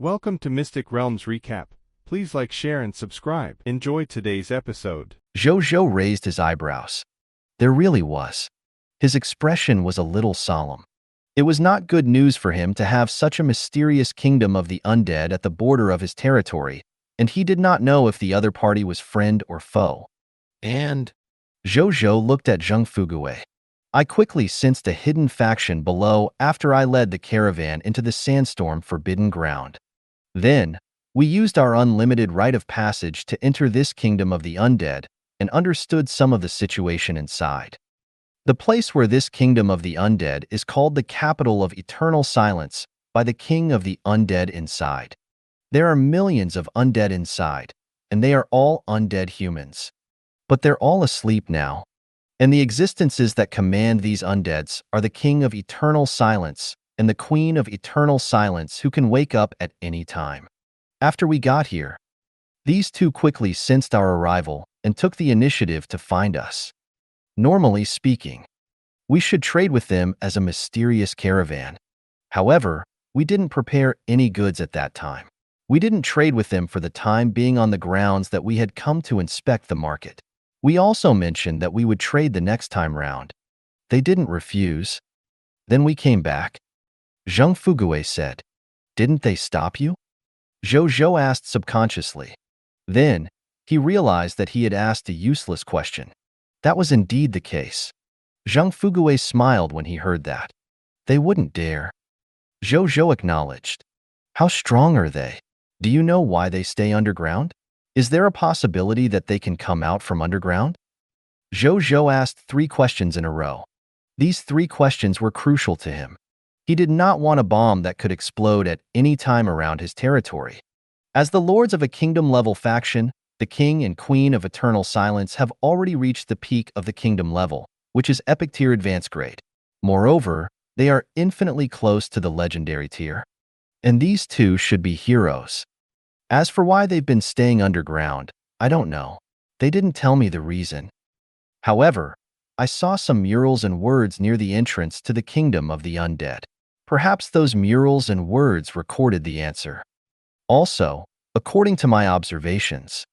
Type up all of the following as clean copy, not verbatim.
Welcome to Mystic Realms Recap. Please like, share, and subscribe. Enjoy today's episode. Zhou Zhou raised his eyebrows. There really was. His expression was a little solemn. It was not good news for him to have such a mysterious kingdom of the undead at the border of his territory, and he did not know if the other party was friend or foe. And Zhou Zhou looked at Zheng Fugui. I quickly sensed a hidden faction below after I led the caravan into the sandstorm forbidden ground. Then, we used our unlimited rite of passage to enter this kingdom of the undead and understood some of the situation inside. The place where this kingdom of the undead is called the capital of eternal silence by the king of the undead inside. There are millions of undead inside, and they are all undead humans. But they're all asleep now, and the existences that command these undeads are the king of eternal silence and the queen of eternal silence who can wake up at any time. After we got here, these two quickly sensed our arrival and took the initiative to find us. Normally speaking, we should trade with them as a mysterious caravan. However, we didn't prepare any goods at that time. We didn't trade with them for the time being on the grounds that we had come to inspect the market. We also mentioned that we would trade the next time round. They didn't refuse. Then we came back. Zheng Fugui said, "Didn't they stop you?" Zhou Zhou asked subconsciously. Then, he realized that he had asked a useless question. That was indeed the case. Zheng Fugui smiled when he heard that. They wouldn't dare. Zhou Zhou acknowledged. How strong are they? Do you know why they stay underground? Is there a possibility that they can come out from underground? Zhou Zhou asked 3 questions in a row. These 3 questions were crucial to him. He did not want a bomb that could explode at any time around his territory. As the lords of a kingdom-level faction, the king and queen of eternal silence have already reached the peak of the kingdom level, which is epic tier advanced grade. Moreover, they are infinitely close to the legendary tier. And these two should be heroes. As for why they've been staying underground, I don't know. They didn't tell me the reason. However, I saw some murals and words near the entrance to the kingdom of the undead. Perhaps those murals and words recorded the answer. Also, according to my observations,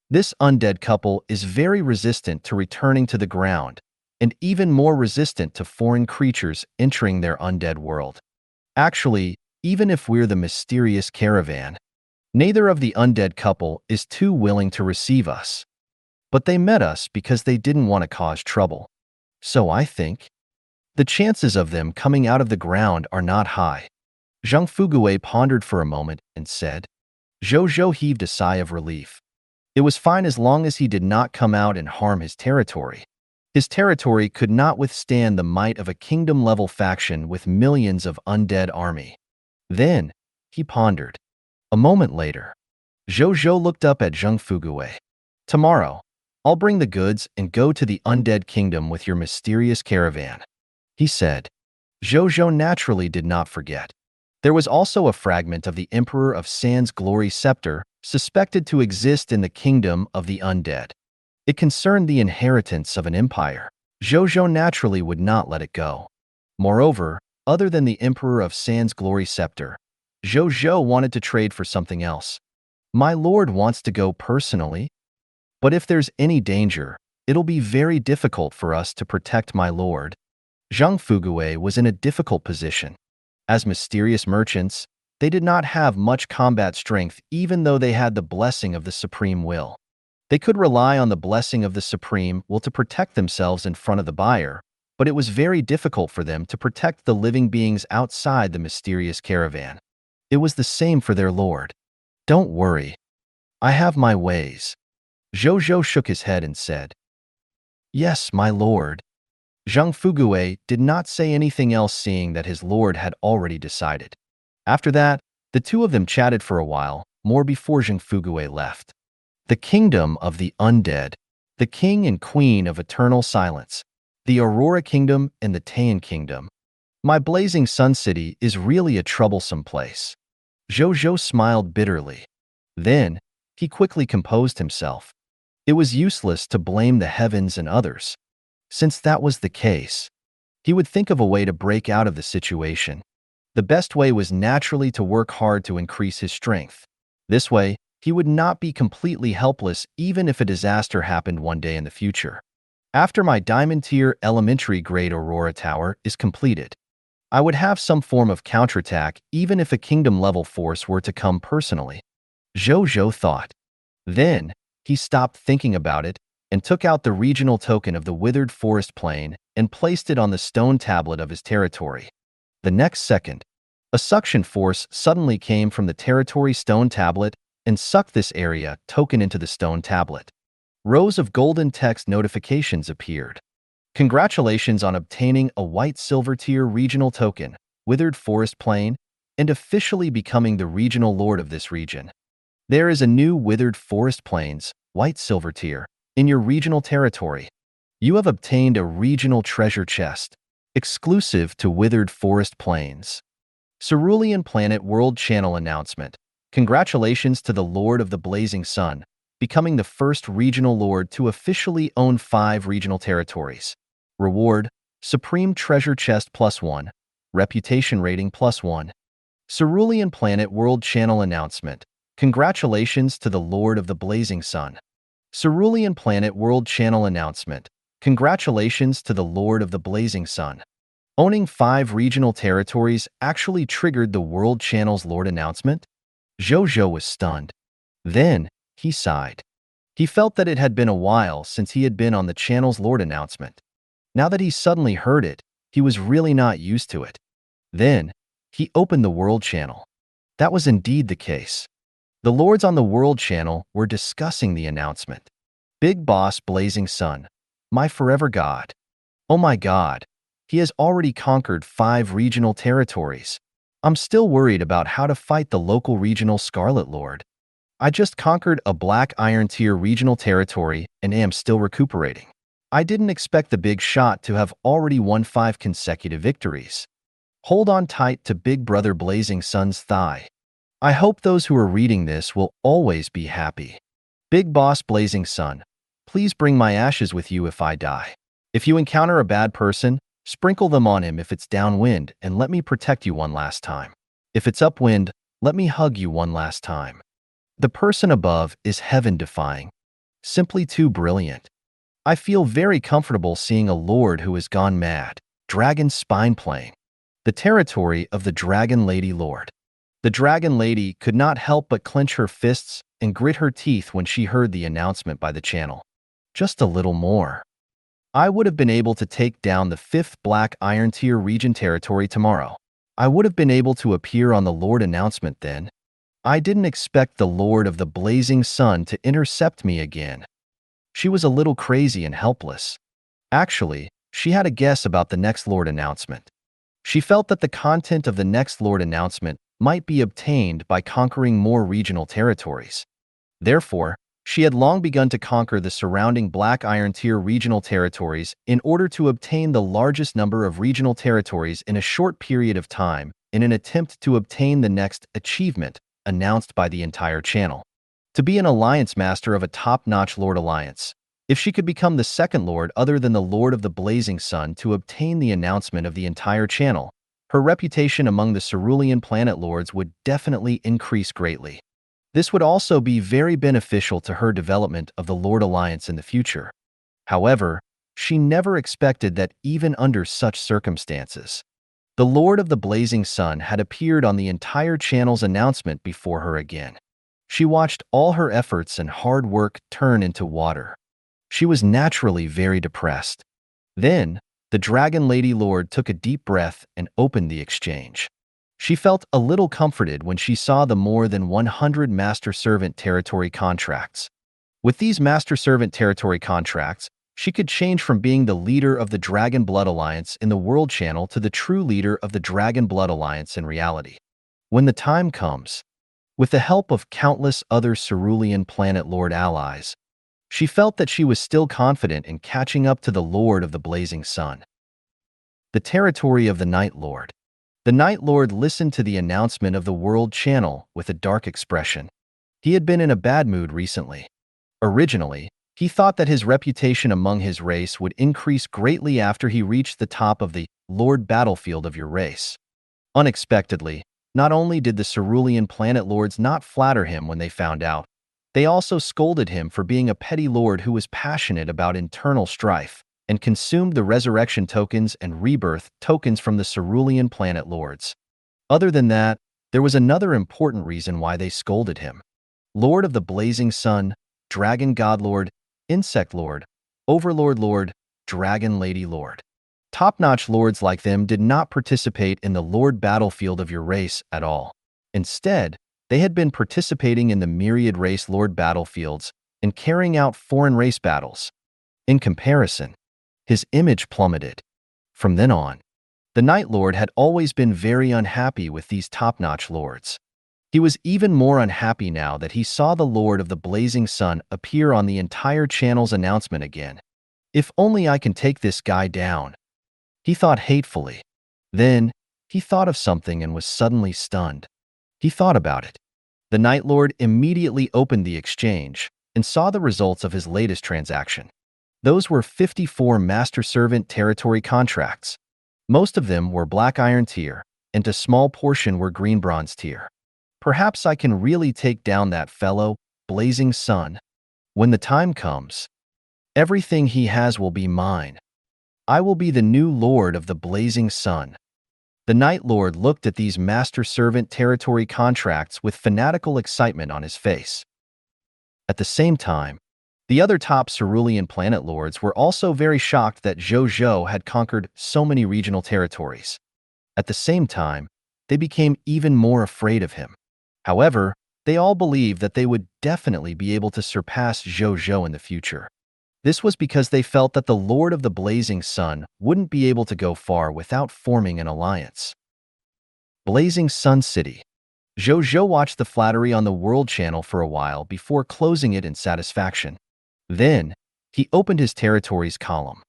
this undead couple is very resistant to returning to the ground, and even more resistant to foreign creatures entering their undead world. Actually, even if we're the mysterious caravan, neither of the undead couple is too willing to receive us. But they met us because they didn't want to cause trouble. So I think the chances of them coming out of the ground are not high. Zheng Fugui pondered for a moment and said. Zhou Zhou heaved a sigh of relief. It was fine as long as he did not come out and harm his territory. His territory could not withstand the might of a kingdom-level faction with millions of undead army. Then, he pondered. A moment later, Zhou Zhou looked up at Zheng Fugui. Tomorrow, I'll bring the goods and go to the undead kingdom with your mysterious caravan, he said. Zhou Zhou naturally did not forget. There was also a fragment of the Emperor of Sand's glory scepter suspected to exist in the kingdom of the undead. It concerned the inheritance of an empire. Zhou Zhou naturally would not let it go. Moreover, other than the Emperor of Sand's glory scepter, Zhou Zhou wanted to trade for something else. My lord wants to go personally, but if there's any danger, it'll be very difficult for us to protect my lord. Zheng Fugui was in a difficult position. As mysterious merchants, they did not have much combat strength even though they had the blessing of the Supreme Will. They could rely on the blessing of the Supreme Will to protect themselves in front of the buyer, but it was very difficult for them to protect the living beings outside the mysterious caravan. It was the same for their lord. Don't worry. I have my ways. Zhou Zhou shook his head and said. Yes, my lord. Zheng Fugui did not say anything else, seeing that his lord had already decided. After that, the two of them chatted for a while more before Zheng Fugui left. The kingdom of the undead, the king and queen of eternal silence, the Aurora Kingdom and the Taiyan Kingdom. My blazing sun city is really a troublesome place. Zhou Zhou smiled bitterly. Then, he quickly composed himself. It was useless to blame the heavens and others. Since that was the case, he would think of a way to break out of the situation. The best way was naturally to work hard to increase his strength. This way, he would not be completely helpless even if a disaster happened one day in the future. After my Diamond Tier Elementary Grade Aurora Tower is completed, I would have some form of counterattack even if a kingdom-level force were to come personally. Zhou Zhou thought. Then, he stopped thinking about it and took out the regional token of the withered forest plain and placed it on the stone tablet of his territory. The next second, a suction force suddenly came from the territory stone tablet and sucked this area token into the stone tablet. Rows of golden text notifications appeared. Congratulations on obtaining a white silver tier regional token, withered forest plain, and officially becoming the regional lord of this region. There is a new withered forest plains, white silver tier, in your regional territory. You have obtained a regional treasure chest, exclusive to withered forest plains. Cerulean Planet World Channel announcement. Congratulations to the Lord of the Blazing Sun, becoming the first regional lord to officially own 5 regional territories. Reward, Supreme Treasure Chest +1, Reputation Rating +1. Cerulean Planet World Channel announcement. Congratulations to the Lord of the Blazing Sun. Cerulean Planet World Channel announcement. Congratulations to the Lord of the Blazing Sun. Owning 5 regional territories actually triggered the World Channel's Lord announcement? Zhou Zhou was stunned. Then, he sighed. He felt that it had been a while since he had been on the channel's Lord announcement. Now that he suddenly heard it, he was really not used to it. Then, he opened the World Channel. That was indeed the case. The lords on the World Channel were discussing the announcement. Big Boss Blazing Sun, my forever god. Oh my god, he has already conquered 5 regional territories. I'm still worried about how to fight the local regional Scarlet Lord. I just conquered a Black Iron Tier regional territory and am still recuperating. I didn't expect the big shot to have already won 5 consecutive victories. Hold on tight to Big Brother Blazing Sun's thigh. I hope those who are reading this will always be happy. Big Boss Blazing Sun, please bring my ashes with you if I die. If you encounter a bad person, sprinkle them on him if it's downwind and let me protect you one last time. If it's upwind, let me hug you one last time. The person above is heaven-defying. Simply too brilliant. I feel very comfortable seeing a lord who has gone mad. Dragon Spine playing. The territory of the Dragon Lady Lord. The Dragon Lady could not help but clench her fists and grit her teeth when she heard the announcement by the channel. Just a little more. I would have been able to take down the 5th Black Iron Tier region territory tomorrow. I would have been able to appear on the Lord announcement then. I didn't expect the Lord of the Blazing Sun to intercept me again. She was a little crazy and helpless. Actually, she had a guess about the next Lord announcement. She felt that the content of the next Lord announcement might be obtained by conquering more regional territories. Therefore, she had long begun to conquer the surrounding Black Iron Tier regional territories in order to obtain the largest number of regional territories in a short period of time in an attempt to obtain the next achievement announced by the entire channel. To be an alliance master of a top-notch Lord Alliance. If she could become the second Lord other than the Lord of the Blazing Sun to obtain the announcement of the entire channel, her reputation among the Cerulean Planet Lords would definitely increase greatly. This would also be very beneficial to her development of the Lord Alliance in the future. However, she never expected that even under such circumstances, the Lord of the Blazing Sun had appeared on the entire channel's announcement before her again. She watched all her efforts and hard work turn into water. She was naturally very depressed. Then, the Dragon Lady Lord took a deep breath and opened the exchange. She felt a little comforted when she saw the more than 100 Master Servant territory contracts. With these Master Servant territory contracts, she could change from being the leader of the Dragon Blood Alliance in the World Channel to the true leader of the Dragon Blood Alliance in reality. When the time comes, with the help of countless other Cerulean Planet Lord allies, she felt that she was still confident in catching up to the Lord of the Blazing Sun. The territory of the Night Lord. The Night Lord listened to the announcement of the World Channel with a dark expression. He had been in a bad mood recently. Originally, he thought that his reputation among his race would increase greatly after he reached the top of the Lord battlefield of your race. Unexpectedly, not only did the cerulean planet lords not flatter him when they found out, they also scolded him for being a petty lord who was passionate about internal strife and consumed the resurrection tokens and rebirth tokens from the cerulean planet lords. Other than that, there was another important reason why they scolded him. Lord of the Blazing Sun, Dragon God Lord, Insect Lord, Overlord Lord, Dragon Lady Lord. Top-notch lords like them did not participate in the lord battlefield of your race at all. Instead, they had been participating in the myriad race lord battlefields and carrying out foreign race battles. In comparison, his image plummeted. From then on, the Night Lord had always been very unhappy with these top-notch lords. He was even more unhappy now that he saw the Lord of the Blazing Sun appear on the entire channel's announcement again. If only I can take this guy down, he thought hatefully. Then, he thought of something and was suddenly stunned. He thought about it. The Night Lord immediately opened the exchange and saw the results of his latest transaction. Those were 54 Master Servant territory contracts. Most of them were Black Iron tier, and a small portion were Green Bronze tier. Perhaps I can really take down that fellow, Blazing Sun. When the time comes, everything he has will be mine. I will be the new Lord of the Blazing Sun. The Night Lord looked at these Master Servant territory contracts with fanatical excitement on his face. At the same time, the other top cerulean planet lords were also very shocked that Zhou Zhou had conquered so many regional territories. At the same time, they became even more afraid of him. However, they all believed that they would definitely be able to surpass Zhou Zhou in the future. This was because they felt that the Lord of the Blazing Sun wouldn't be able to go far without forming an alliance. Blazing Sun City. Zhou Zhou watched the flattery on the World Channel for a while before closing it in satisfaction. Then, he opened his territories column.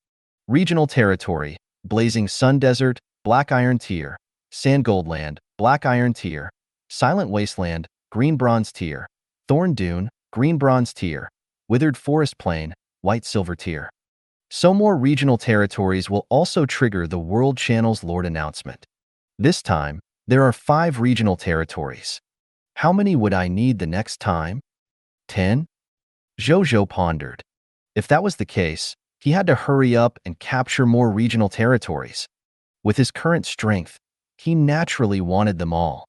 Regional Territory, Blazing Sun Desert, Black Iron Tier, Sand Goldland, Black Iron Tier, Silent Wasteland, Green Bronze Tier, Thorn Dune, Green Bronze Tier, Withered Forest Plain, White Silver Tier. So more regional territories will also trigger the World Channel's Lord announcement. This time, there are 5 regional territories. How many would I need the next time? 10? Zhou Zhou pondered. If that was the case, he had to hurry up and capture more regional territories. With his current strength, he naturally wanted them all.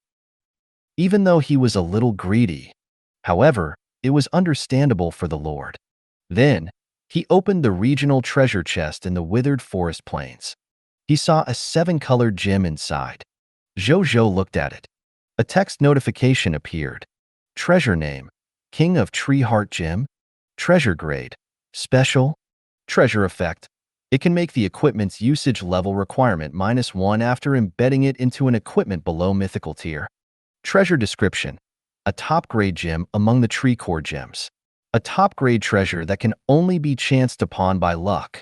Even though he was a little greedy. However, it was understandable for the Lord. Then, he opened the regional treasure chest in the withered forest plains. He saw a 7-colored gem inside. Zhou Zhou looked at it. A text notification appeared. Treasure name, King of Tree Heart Gem. Treasure grade, special. Treasure effect. It can make the equipment's usage level requirement -1 after embedding it into an equipment below mythical tier. Treasure description. A top-grade gem among the tree core gems. A top-grade treasure that can only be chanced upon by luck.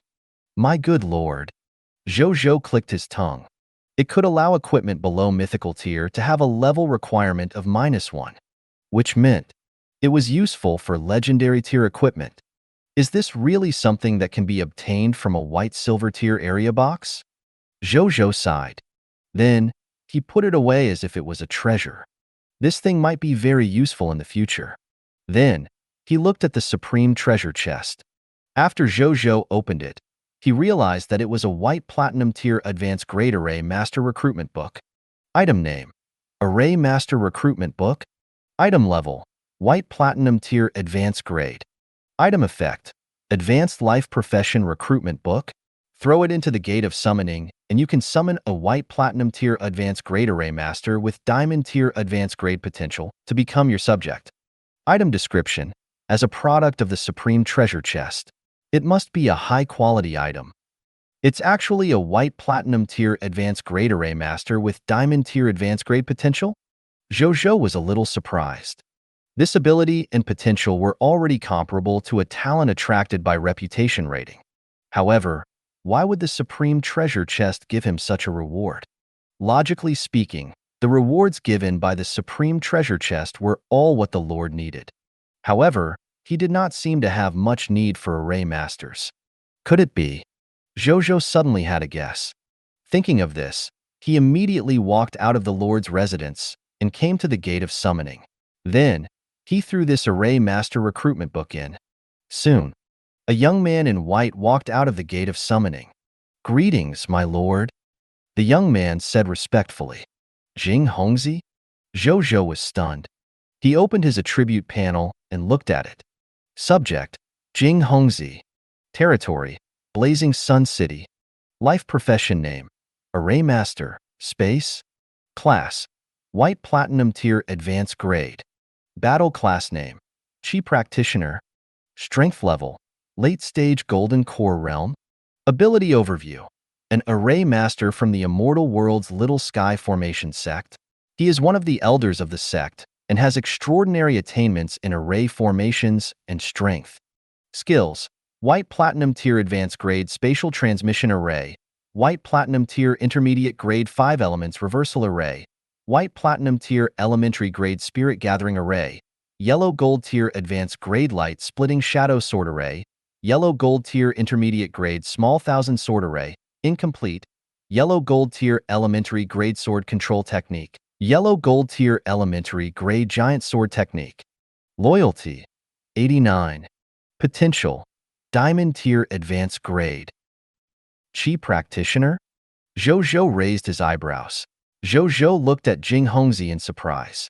My good lord. Zhou Zhou clicked his tongue. It could allow equipment below mythical tier to have a level requirement of -1, which meant it was useful for legendary tier equipment. Is this really something that can be obtained from a white silver tier area box? Zhou Zhou sighed. Then, he put it away as if it was a treasure. This thing might be very useful in the future. Then, he looked at the Supreme Treasure Chest. After Zhou Zhou opened it, he realized that it was a white platinum tier advanced grade Array Master Recruitment Book. Item name, Array Master Recruitment Book. Item level, white platinum tier advanced grade. Item effect, Advanced Life Profession Recruitment Book. Throw it into the Gate of Summoning, and you can summon a white platinum tier advanced grade Array Master with diamond tier advanced grade potential to become your subject. Item description, as a product of the Supreme Treasure Chest, it must be a high-quality item. It's actually a white platinum tier advanced grade Array Master with diamond tier advanced grade potential? Zhou Zhou was a little surprised. This ability and potential were already comparable to a talent attracted by reputation rating. However, why would the Supreme Treasure Chest give him such a reward? Logically speaking, the rewards given by the Supreme Treasure Chest were all what the Lord needed. However, he did not seem to have much need for Array Masters. Could it be? Zhou Zhou suddenly had a guess. Thinking of this, He immediately walked out of the Lord's residence and came to the gate of summoning. Then, he threw this array master recruitment book in. Soon, a young man in white walked out of the gate of summoning. "Greetings, my lord," the young man said respectfully. "Jing Hongzi?" Zhou Zhou was stunned. He opened his attribute panel and looked at it. Subject: Jing Hongzi. Territory: Blazing Sun City. Life profession name: Array Master. Space: Class: White Platinum Tier Advanced Grade. Battle class name: Chi Practitioner. Strength level: Late Stage Golden Core Realm. Ability overview: An Array Master from the Immortal World's Little Sky Formation sect. He is one of the elders of the sect and has extraordinary attainments in array formations and strength. Skills: White Platinum Tier Advanced Grade Spatial Transmission Array. White Platinum Tier Intermediate Grade 5 Elements Reversal Array. White Platinum Tier Elementary Grade Spirit Gathering Array. Yellow Gold Tier Advanced Grade Light Splitting Shadow Sword Array. Yellow Gold Tier Intermediate Grade Small Thousand Sword Array. Incomplete. Yellow Gold Tier Elementary Grade Sword Control Technique. Yellow Gold Tier Elementary Grade Giant Sword Technique. Loyalty: 89. Potential: Diamond Tier Advanced Grade. Chi Practitioner? Zhou Zhou raised his eyebrows. Zhou Zhou looked at Jing Hongzi in surprise.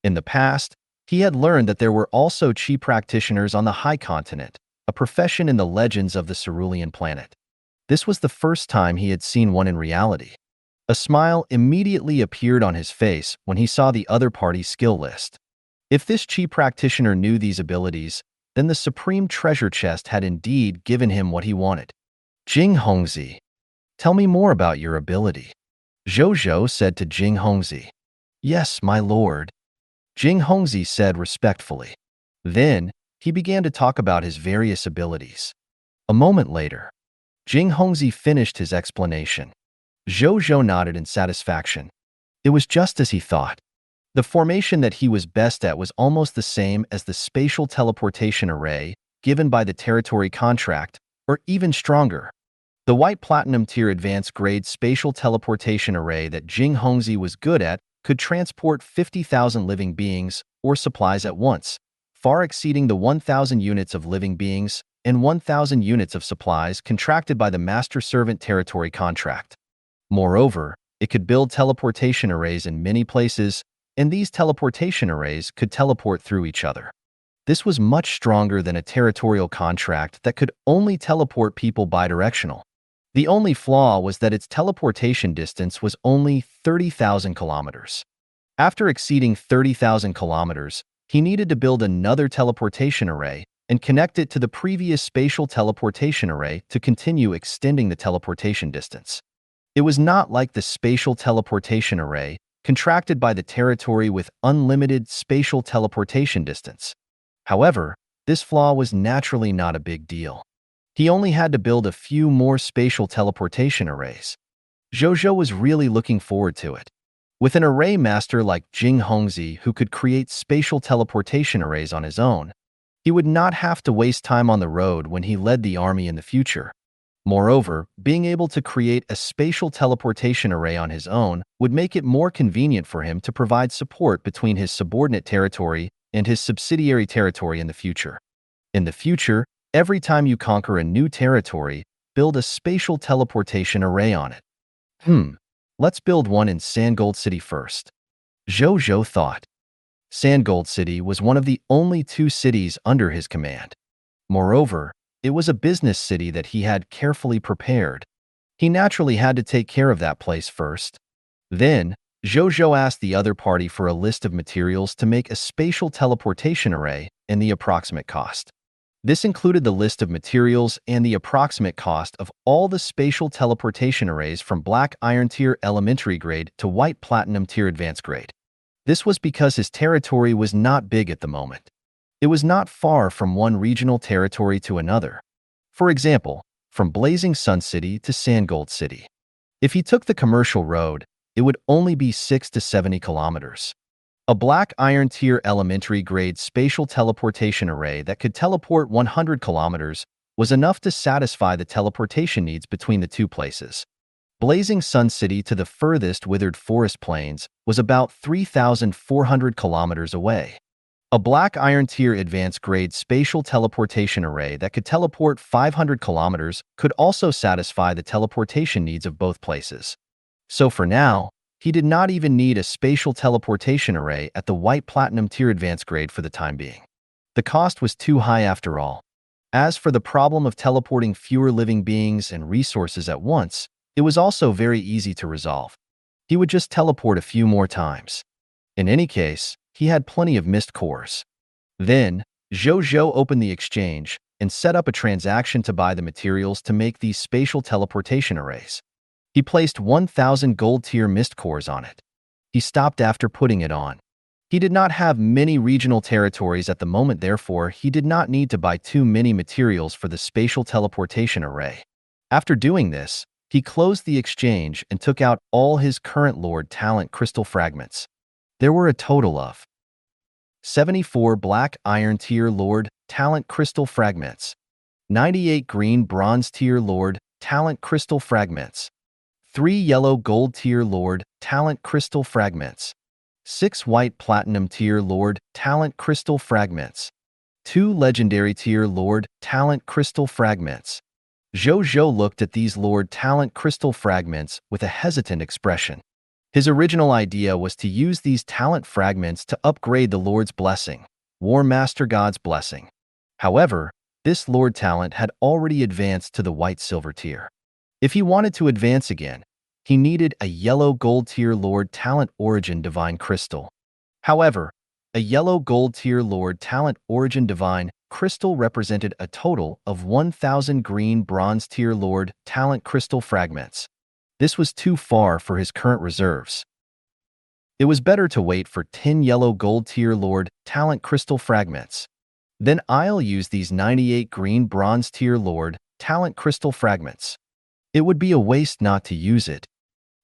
In the past, he had learned that there were also Chi Practitioners on the High Continent, a profession in the legends of the Cerulean planet. This was the first time he had seen one in reality. A smile immediately appeared on his face when he saw the other party's skill list. If this Chi Practitioner knew these abilities, then the Supreme Treasure Chest had indeed given him what he wanted. "Jing Hongzi, tell me more about your ability," Zhou Zhou said to Jing Hongzi. "Yes, my lord," Jing Hongzi said respectfully. Then, he began to talk about his various abilities. A moment later, Jing Hongzi finished his explanation. Zhou Zhou nodded in satisfaction. It was just as he thought. The formation that he was best at was almost the same as the spatial teleportation array given by the territory contract, or even stronger. The White Platinum Tier Advanced Grade Spatial Teleportation Array that Jing Hongzi was good at could transport 50,000 living beings or supplies at once, far exceeding the 1,000 units of living beings and 1,000 units of supplies contracted by the Master-Servant Territory contract. Moreover, it could build teleportation arrays in many places, and these teleportation arrays could teleport through each other. This was much stronger than a territorial contract that could only teleport people bidirectional. The only flaw was that its teleportation distance was only 30,000 kilometers. After exceeding 30,000 kilometers, he needed to build another teleportation array and connect it to the previous spatial teleportation array to continue extending the teleportation distance. It was not like the spatial teleportation array, contracted by the territory with unlimited spatial teleportation distance. However, this flaw was naturally not a big deal. He only had to build a few more spatial teleportation arrays. Zhou Zhou was really looking forward to it. With an array master like Jing Hongzi who could create spatial teleportation arrays on his own, he would not have to waste time on the road when he led the army in the future. Moreover, being able to create a spatial teleportation array on his own would make it more convenient for him to provide support between his subordinate territory and his subsidiary territory in the future. In the future, every time you conquer a new territory, build a spatial teleportation array on it. Let's build one in Sandgold City first, Zhou Zhou thought. Sandgold City was one of the only 2 cities under his command. Moreover, it was a business city that he had carefully prepared. He naturally had to take care of that place first. Then, Zhou Zhou asked the other party for a list of materials to make a spatial teleportation array and the approximate cost. This included the list of materials and the approximate cost of all the spatial teleportation arrays from Black Iron Tier Elementary Grade to White Platinum Tier Advanced Grade. This was because his territory was not big at the moment. It was not far from one regional territory to another. For example, from Blazing Sun City to Sandgold City. If he took the commercial road, it would only be 6 to 70 kilometers. A Black Iron Tier Elementary Grade Spatial Teleportation Array that could teleport 100 kilometers was enough to satisfy the teleportation needs between the 2 places. Blazing Sun City to the furthest withered forest plains was about 3,400 kilometers away. A black iron tier advanced grade spatial teleportation array that could teleport 500 kilometers could also satisfy the teleportation needs of both places. So for now, he did not even need a spatial teleportation array at the white platinum tier advanced grade for the time being. The cost was too high after all. As for the problem of teleporting fewer living beings and resources at once, it was also very easy to resolve. He would just teleport a few more times. In any case, he had plenty of mist cores. Then, Zhou Zhou opened the exchange and set up a transaction to buy the materials to make these spatial teleportation arrays. He placed 1,000 gold tier mist cores on it. He stopped after putting it on. He did not have many regional territories at the moment, therefore he did not need to buy too many materials for the spatial teleportation array. After doing this, he closed the exchange and took out all his current Lord Talent crystal fragments. There were a total of 74 black iron tier Lord Talent crystal fragments, 98 green bronze tier Lord Talent crystal fragments, 3 yellow gold tier Lord Talent crystal fragments, 6 white platinum tier Lord Talent crystal fragments, 2 legendary tier Lord Talent crystal fragments. Zhou Zhou looked at these Lord Talent crystal fragments with a hesitant expression. His original idea was to use these talent fragments to upgrade the Lord's blessing, War Master God's blessing. However, this Lord Talent had already advanced to the white-silver tier. If he wanted to advance again, he needed a yellow gold tier Lord Talent Origin Divine Crystal. However, a yellow gold tier Lord Talent Origin Divine Crystal represented a total of 1,000 green bronze tier Lord Talent Crystal fragments. This was too far for his current reserves. It was better to wait for 10 yellow gold tier Lord Talent Crystal fragments. Then I'll use these 98 green bronze tier Lord Talent Crystal fragments. It would be a waste not to use it,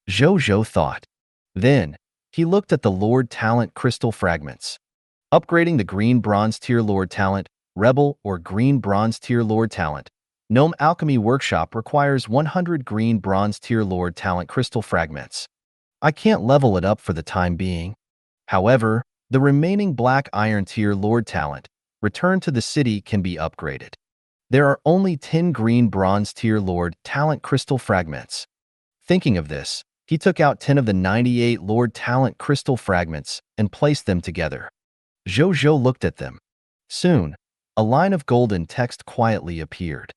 Zhou Zhou thought. Then, he looked at the Lord Talent Crystal fragments. Upgrading the green bronze tier Lord Talent, Rebel or green bronze tier Lord Talent, Gnome Alchemy Workshop requires 100 green bronze tier Lord Talent crystal fragments. I can't level it up for the time being. However, the remaining black iron tier Lord Talent, Return to the City, can be upgraded. There are only 10 green bronze tier Lord Talent crystal fragments. Thinking of this, he took out 10 of the 98 Lord Talent crystal fragments and placed them together. Zhou Zhou looked at them. Soon, a line of golden text quietly appeared.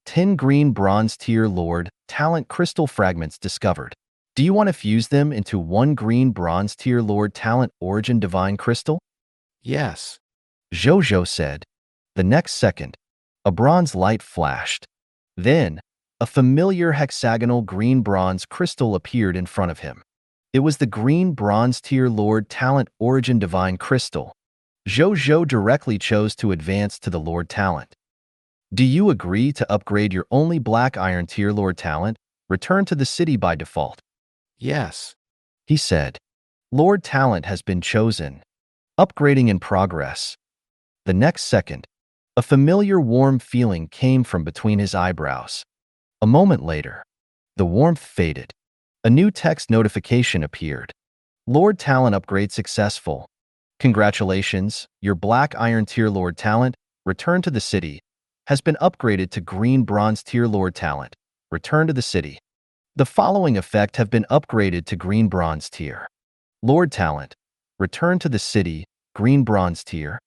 10 green bronze tier Lord Talent crystal fragments discovered. Do you want to fuse them into 1 green bronze tier Lord Talent Origin Divine Crystal? Yes, Zhou Zhou said. The next second, a bronze light flashed. Then, a familiar hexagonal green bronze crystal appeared in front of him. It was the green bronze tier Lord Talent Origin Divine Crystal. Zhou Zhou directly chose to advance to the Lord Talent. Do you agree to upgrade your only black iron tier Lord Talent, Return to the City by default? yes, He said. Lord Talent has been chosen. Upgrading in progress. The next second, a familiar warm feeling came from between his eyebrows. A moment later, the warmth faded. A new text notification appeared. Lord Talent upgrade successful. Congratulations, your black iron tier Lord Talent, Return to the City, has been upgraded to green bronze tier Lord Talent, Return to the City. The following effect have been upgraded to green bronze tier. Lord Talent, Return to the City, green bronze tier.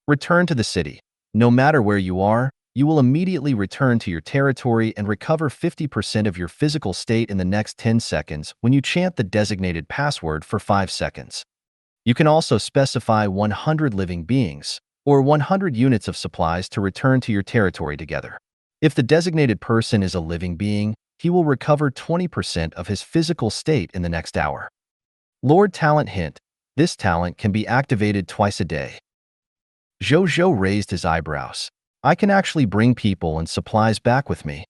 Return to the City. No matter where you are, you will immediately return to your territory and recover 50% of your physical state in the next 10 seconds when you chant the designated password for 5 seconds. You can also specify 100 living beings, or 100 units of supplies to return to your territory together. If the designated person is a living being, he will recover 20% of his physical state in the next hour. Lord Talent hint, this talent can be activated twice a day. Zhou Zhou raised his eyebrows. I can actually bring people and supplies back with me.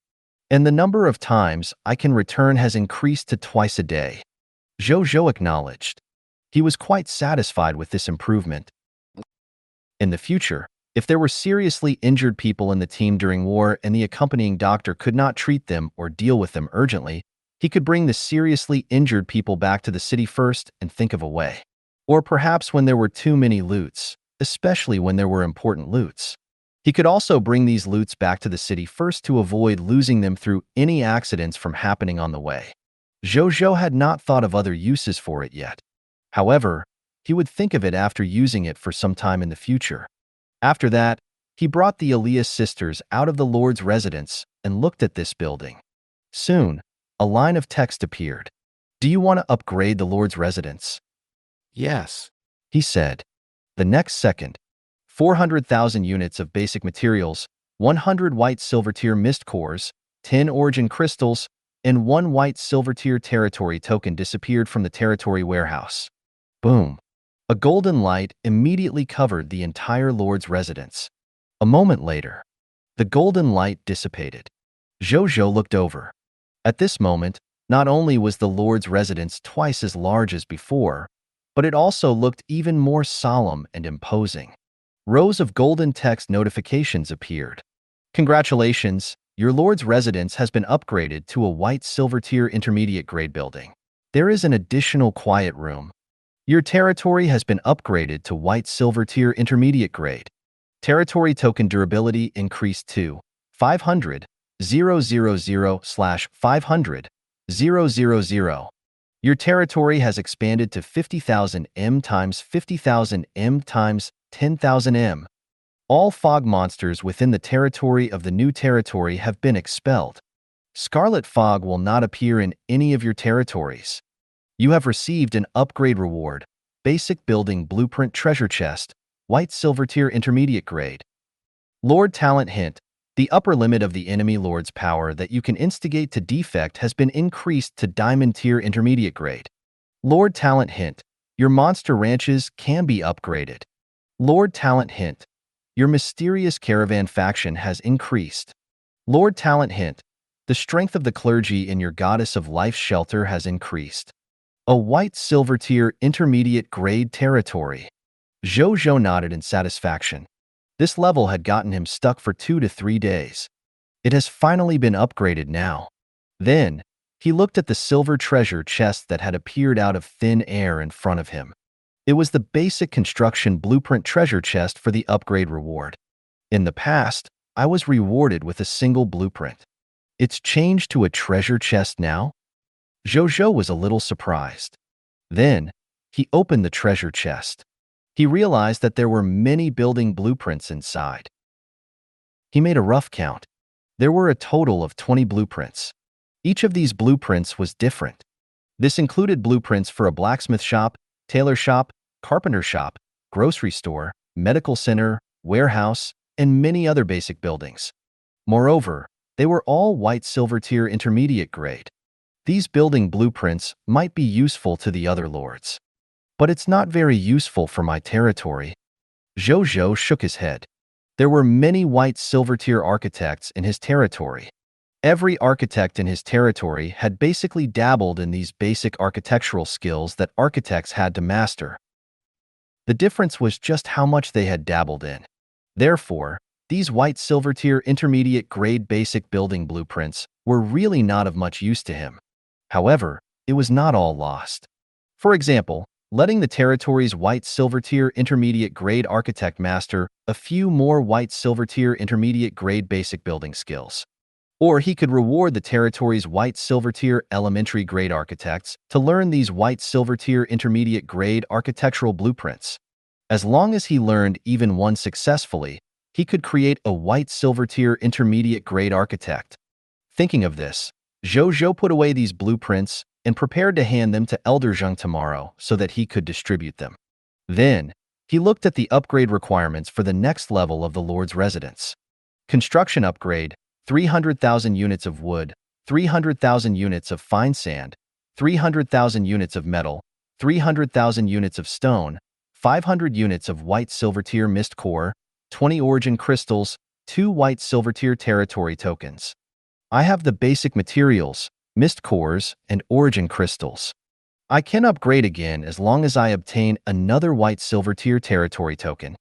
And the number of times I can return has increased to twice a day. Zhou Zhou acknowledged. He was quite satisfied with this improvement. In the future, if there were seriously injured people in the team during war and the accompanying doctor could not treat them or deal with them urgently, He could bring the seriously injured people back to the city first and think of a way. Or perhaps when there were too many loots, especially when there were important loots. He could also bring these loots back to the city first to avoid losing them through any accidents from happening on the way. Zhou Zhou had not thought of other uses for it yet. However, he would think of it after using it for some time in the future. After that, he brought the Elias sisters out of the Lord's residence and looked at this building. Soon, a line of text appeared. "Do you want to upgrade the Lord's residence?" Yes. he said. The next second, 400,000 units of basic materials, 100 white silver tier mist cores, 10 origin crystals, and 1 white silver tier territory token disappeared from the territory warehouse. Boom! A golden light immediately covered the entire Lord's residence. A moment later, the golden light dissipated. Zhou Zhou looked over. At this moment, not only was the Lord's residence twice as large as before, but it also looked even more solemn and imposing. Rows of golden text notifications appeared. "Congratulations, your Lord's residence has been upgraded to a white silver tier intermediate grade building. There is an additional quiet room. Your territory has been upgraded to white silver tier intermediate grade. Territory token durability increased to 500,000/500,000. Your territory has expanded to 50,000 m times 50,000 m times 10,000 m. All fog monsters within the territory of the new territory have been expelled. Scarlet fog will not appear in any of your territories. You have received an upgrade reward, basic building blueprint treasure chest, white silver tier intermediate grade. Lord talent hint. The upper limit of the enemy lord's power that you can instigate to defect has been increased to diamond tier intermediate grade. Lord talent hint. Your monster ranches can be upgraded. Lord talent hint. Your mysterious caravan faction has increased. Lord talent hint. The strength of the clergy in your goddess of life's shelter has increased. A white silver tier intermediate grade territory. Zhou Zhou nodded in satisfaction. This level had gotten him stuck for 2 to 3 days. It has finally been upgraded now. Then, he looked at the silver treasure chest that had appeared out of thin air in front of him. It was the basic construction blueprint treasure chest for the upgrade reward. In the past, I was rewarded with a single blueprint. It's changed to a treasure chest now? Zhou Zhou was a little surprised. Then, he opened the treasure chest. He realized that there were many building blueprints inside. He made a rough count. There were a total of 20 blueprints. Each of these blueprints was different. This included blueprints for a blacksmith shop, tailor shop, carpenter shop, grocery store, medical center, warehouse, and many other basic buildings. Moreover, they were all white silver tier intermediate grade. These building blueprints might be useful to the other lords. But it's not very useful for my territory. Zhou Zhou shook his head. There were many white silver tier architects in his territory. Every architect in his territory had basically dabbled in these basic architectural skills that architects had to master. The difference was just how much they had dabbled in. Therefore, these white silver tier intermediate grade basic building blueprints were really not of much use to him. However, it was not all lost. For example, letting the territory's white silver tier intermediate grade architect master a few more white silver tier intermediate grade basic building skills. Or he could reward the territory's white silver tier elementary grade architects to learn these white silver tier intermediate grade architectural blueprints. As long as he learned even one successfully, he could create a white silver tier intermediate grade architect. Thinking of this, Zhou Zhou put away these blueprints and prepared to hand them to Elder Zheng tomorrow so that he could distribute them. Then, he looked at the upgrade requirements for the next level of the Lord's residence. Construction upgrade, 300,000 units of wood, 300,000 units of fine sand, 300,000 units of metal, 300,000 units of stone, 500 units of white silver tier mist core, 20 origin crystals, 2 white silver tier territory tokens. I have the basic materials, mist cores, and origin crystals. I can upgrade again as long as I obtain another white silver tier territory token.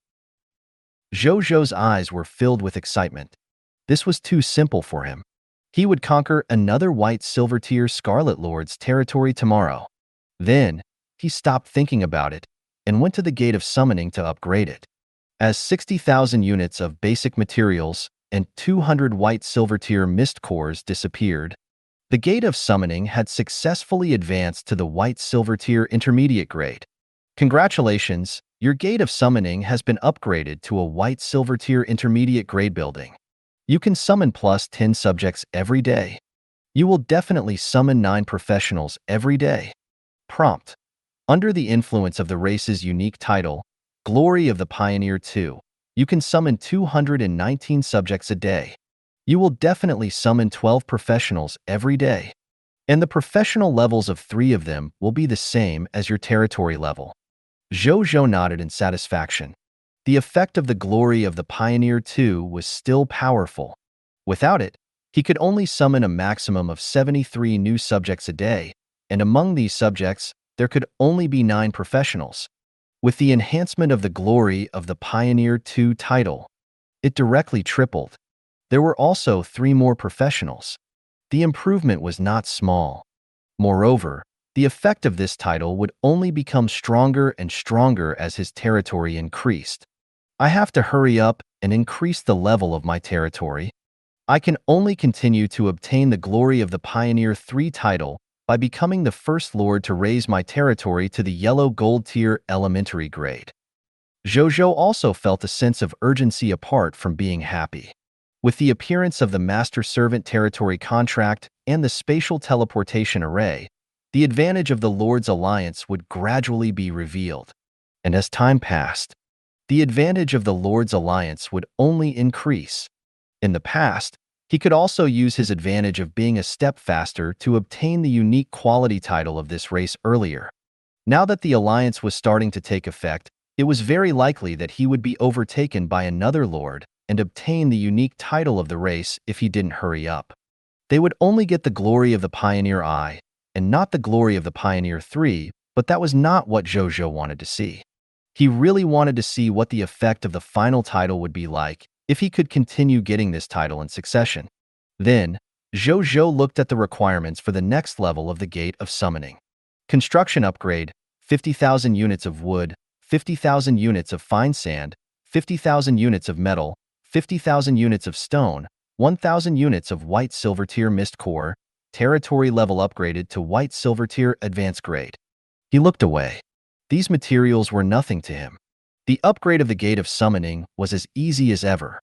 Zhou Zhou's eyes were filled with excitement. This was too simple for him. He would conquer another white silver tier Scarlet Lord's territory tomorrow. Then, he stopped thinking about it and went to the Gate of Summoning to upgrade it. As 60,000 units of basic materials and 200 white silver tier mist cores disappeared, the Gate of Summoning had successfully advanced to the white silver tier intermediate grade. Congratulations, your Gate of Summoning has been upgraded to a white silver tier intermediate grade building. You can summon plus 10 subjects every day. You will definitely summon 9 professionals every day. Prompt. Under the influence of the race's unique title, Glory of the Pioneer 2, you can summon 219 subjects a day. You will definitely summon 12 professionals every day. And the professional levels of 3 of them will be the same as your territory level. Zhou Zhou nodded in satisfaction. The effect of the Glory of the Pioneer 2 was still powerful. Without it, he could only summon a maximum of 73 new subjects a day, and among these subjects, there could only be 9 professionals. With the enhancement of the Glory of the Pioneer 2 title, it directly tripled. There were also 3 more professionals. The improvement was not small. Moreover, the effect of this title would only become stronger and stronger as his territory increased. I have to hurry up and increase the level of my territory. I can only continue to obtain the Glory of the Pioneer 3 title by becoming the first lord to raise my territory to the yellow gold tier elementary grade. Zhou Zhou also felt a sense of urgency apart from being happy. With the appearance of the master-servant territory contract and the spatial teleportation array, the advantage of the Lord's alliance would gradually be revealed. And as time passed, the advantage of the Lord's alliance would only increase. In the past, he could also use his advantage of being a step faster to obtain the unique quality title of this race earlier. Now that the alliance was starting to take effect, it was very likely that he would be overtaken by another lord and obtain the unique title of the race if he didn't hurry up. They would only get the Glory of the Pioneer I, and not the Glory of the Pioneer 3, but that was not what Zhou Zhou wanted to see. He really wanted to see what the effect of the final title would be like if he could continue getting this title in succession. Then, Zhou Zhou looked at the requirements for the next level of the Gate of Summoning. Construction upgrade, 50,000 units of wood, 50,000 units of fine sand, 50,000 units of metal, 50,000 units of stone, 1,000 units of white silver tier mist core, territory level upgraded to white silver tier advanced grade. He looked away. These materials were nothing to him. The upgrade of the Gate of Summoning was as easy as ever.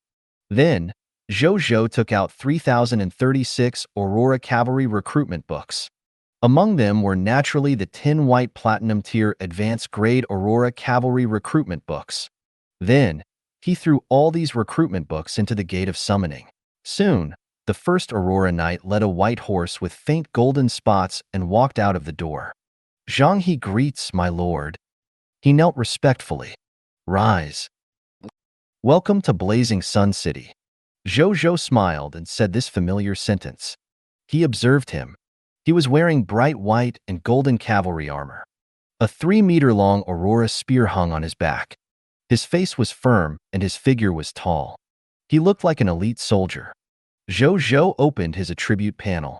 Then, Zhou Zhou took out 3,036 Aurora Cavalry recruitment books. Among them were naturally the 10 white platinum tier advanced grade Aurora Cavalry recruitment books. Then, he threw all these recruitment books into the Gate of Summoning. Soon, the first Aurora Knight led a white horse with faint golden spots and walked out of the door. Zhang He greets, my lord. He knelt respectfully. Rise. Welcome to Blazing Sun City. Zhou Zhou smiled and said this familiar sentence. He observed him. He was wearing bright white and golden cavalry armor. A 3-meter-long Aurora spear hung on his back. His face was firm and his figure was tall. He looked like an elite soldier. Zhou Zhou opened his attribute panel.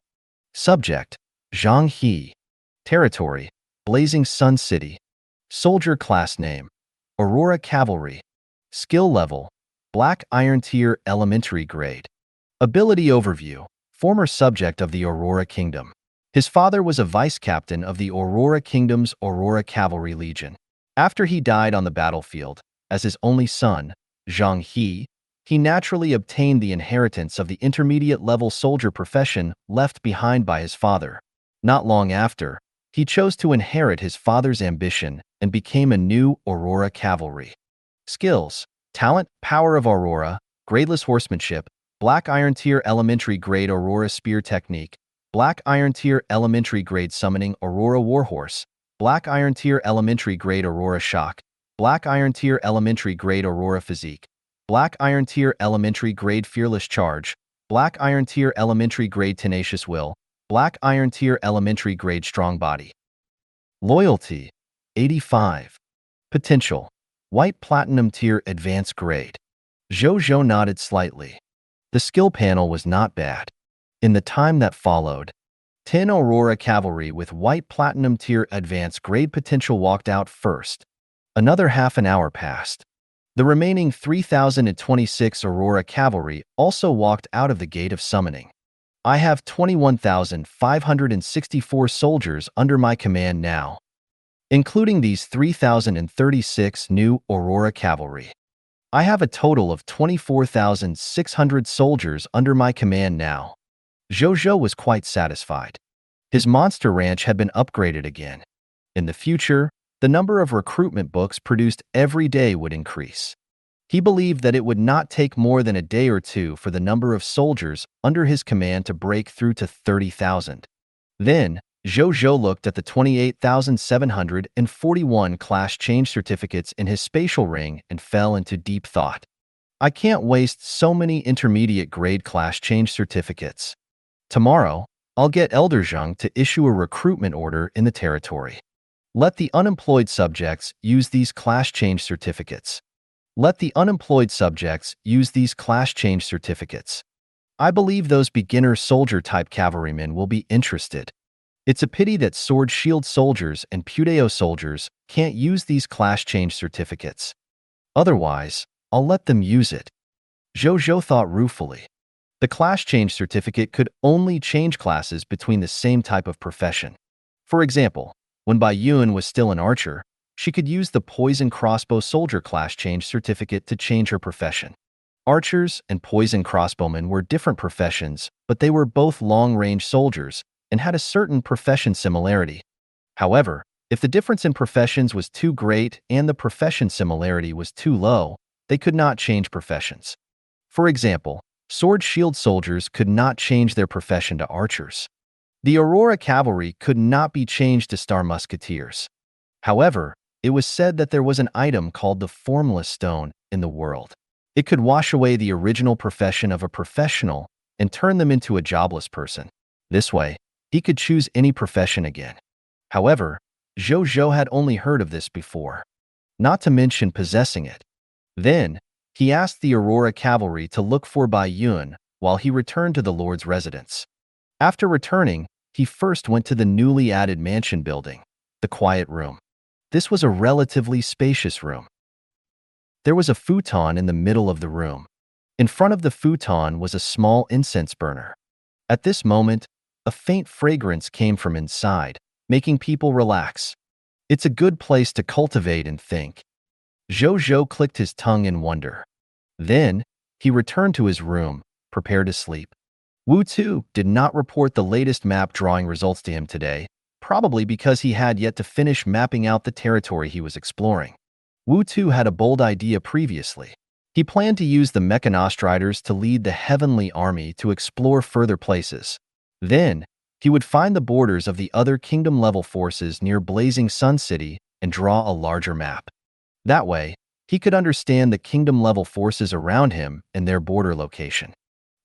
Subject, Zhang He. Territory, Blazing Sun City. Soldier class name, Aurora Cavalry. Skill level, Black Iron Tier Elementary Grade. Ability overview, former subject of the Aurora Kingdom. His father was a vice-captain of the Aurora Kingdom's Aurora Cavalry Legion. After he died on the battlefield, as his only son, Zhang he naturally obtained the inheritance of the intermediate-level soldier profession left behind by his father. Not long after, he chose to inherit his father's ambition and became a new Aurora Cavalry. Skills, talent, power of Aurora, gradeless horsemanship, Black Iron Tier Elementary Grade Aurora Spear Technique, Black Iron Tier Elementary Grade Summoning Aurora Warhorse, Black Iron Tier Elementary Grade Aurora Shock, Black Iron Tier Elementary Grade Aurora Physique, Black Iron Tier Elementary Grade Fearless Charge, Black Iron Tier Elementary Grade Tenacious Will, Black Iron Tier Elementary Grade Strong Body. Loyalty, 85. Potential, White Platinum Tier Advanced Grade. Zhou Zhou nodded slightly. The skill panel was not bad. In the time that followed, 10 Aurora Cavalry with white platinum tier advanced grade potential walked out first. Another half an hour passed. The remaining 3,026 Aurora Cavalry also walked out of the Gate of Summoning. I have 21,564 soldiers under my command now, including these 3,036 new Aurora Cavalry. I have a total of 24,600 soldiers under my command now. Zhou Zhou was quite satisfied. His monster ranch had been upgraded again. In the future, the number of recruitment books produced every day would increase. He believed that it would not take more than a day or two for the number of soldiers under his command to break through to 30,000. Then, Zhou Zhou looked at the 28,741 class change certificates in his spatial ring and fell into deep thought. I can't waste so many intermediate grade class change certificates. Tomorrow, I'll get Elder Zheng to issue a recruitment order in the territory. Let the unemployed subjects use these class change certificates. Let the unemployed subjects use these class change certificates. I believe those beginner soldier-type cavalrymen will be interested. It's a pity that sword-shield soldiers and Pudeo soldiers can't use these class change certificates. Otherwise, I'll let them use it. Zhou Zhou thought ruefully. The class change certificate could only change classes between the same type of profession. For example, when Bai Yun was still an archer, she could use the poison crossbow soldier class change certificate to change her profession. Archers and poison crossbowmen were different professions, but they were both long-range soldiers and had a certain profession similarity. However, if the difference in professions was too great and the profession similarity was too low, they could not change professions. For example, sword-shield soldiers could not change their profession to archers. The Aurora Cavalry could not be changed to Star Musketeers. However, it was said that there was an item called the Formless Stone in the world. It could wash away the original profession of a professional and turn them into a jobless person. This way, he could choose any profession again. However, Zhou Zhou had only heard of this before, not to mention possessing it. Then, he asked the Aurora Cavalry to look for Bai Yun while he returned to the Lord's residence. After returning, he first went to the newly added mansion building, the Quiet Room. This was a relatively spacious room. There was a futon in the middle of the room. In front of the futon was a small incense burner. At this moment, a faint fragrance came from inside, making people relax. It's a good place to cultivate and think. Zhou Zhou clicked his tongue in wonder. Then, he returned to his room, prepared to sleep. Wu Tu did not report the latest map drawing results to him today, probably because he had yet to finish mapping out the territory he was exploring. Wu Tu had a bold idea previously. He planned to use the Mechanostriders to lead the Heavenly Army to explore further places. Then, he would find the borders of the other kingdom-level forces near Blazing Sun City and draw a larger map. That way, he could understand the kingdom-level forces around him and their border location.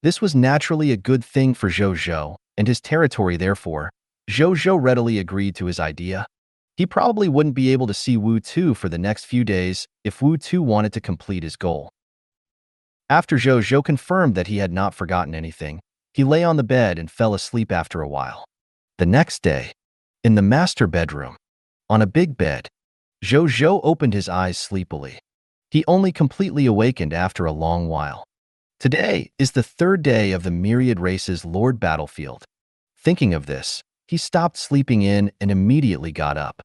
This was naturally a good thing for Zhou Zhou and his territory. Therefore, Zhou Zhou readily agreed to his idea. He probably wouldn't be able to see Wu Tu for the next few days if Wu Tu wanted to complete his goal. After Zhou Zhou confirmed that he had not forgotten anything, he lay on the bed and fell asleep after a while. The next day, in the master bedroom, on a big bed, Zhou Zhou opened his eyes sleepily. He only completely awakened after a long while. Today is the third day of the Myriad Race's Lord Battlefield. Thinking of this, he stopped sleeping in and immediately got up.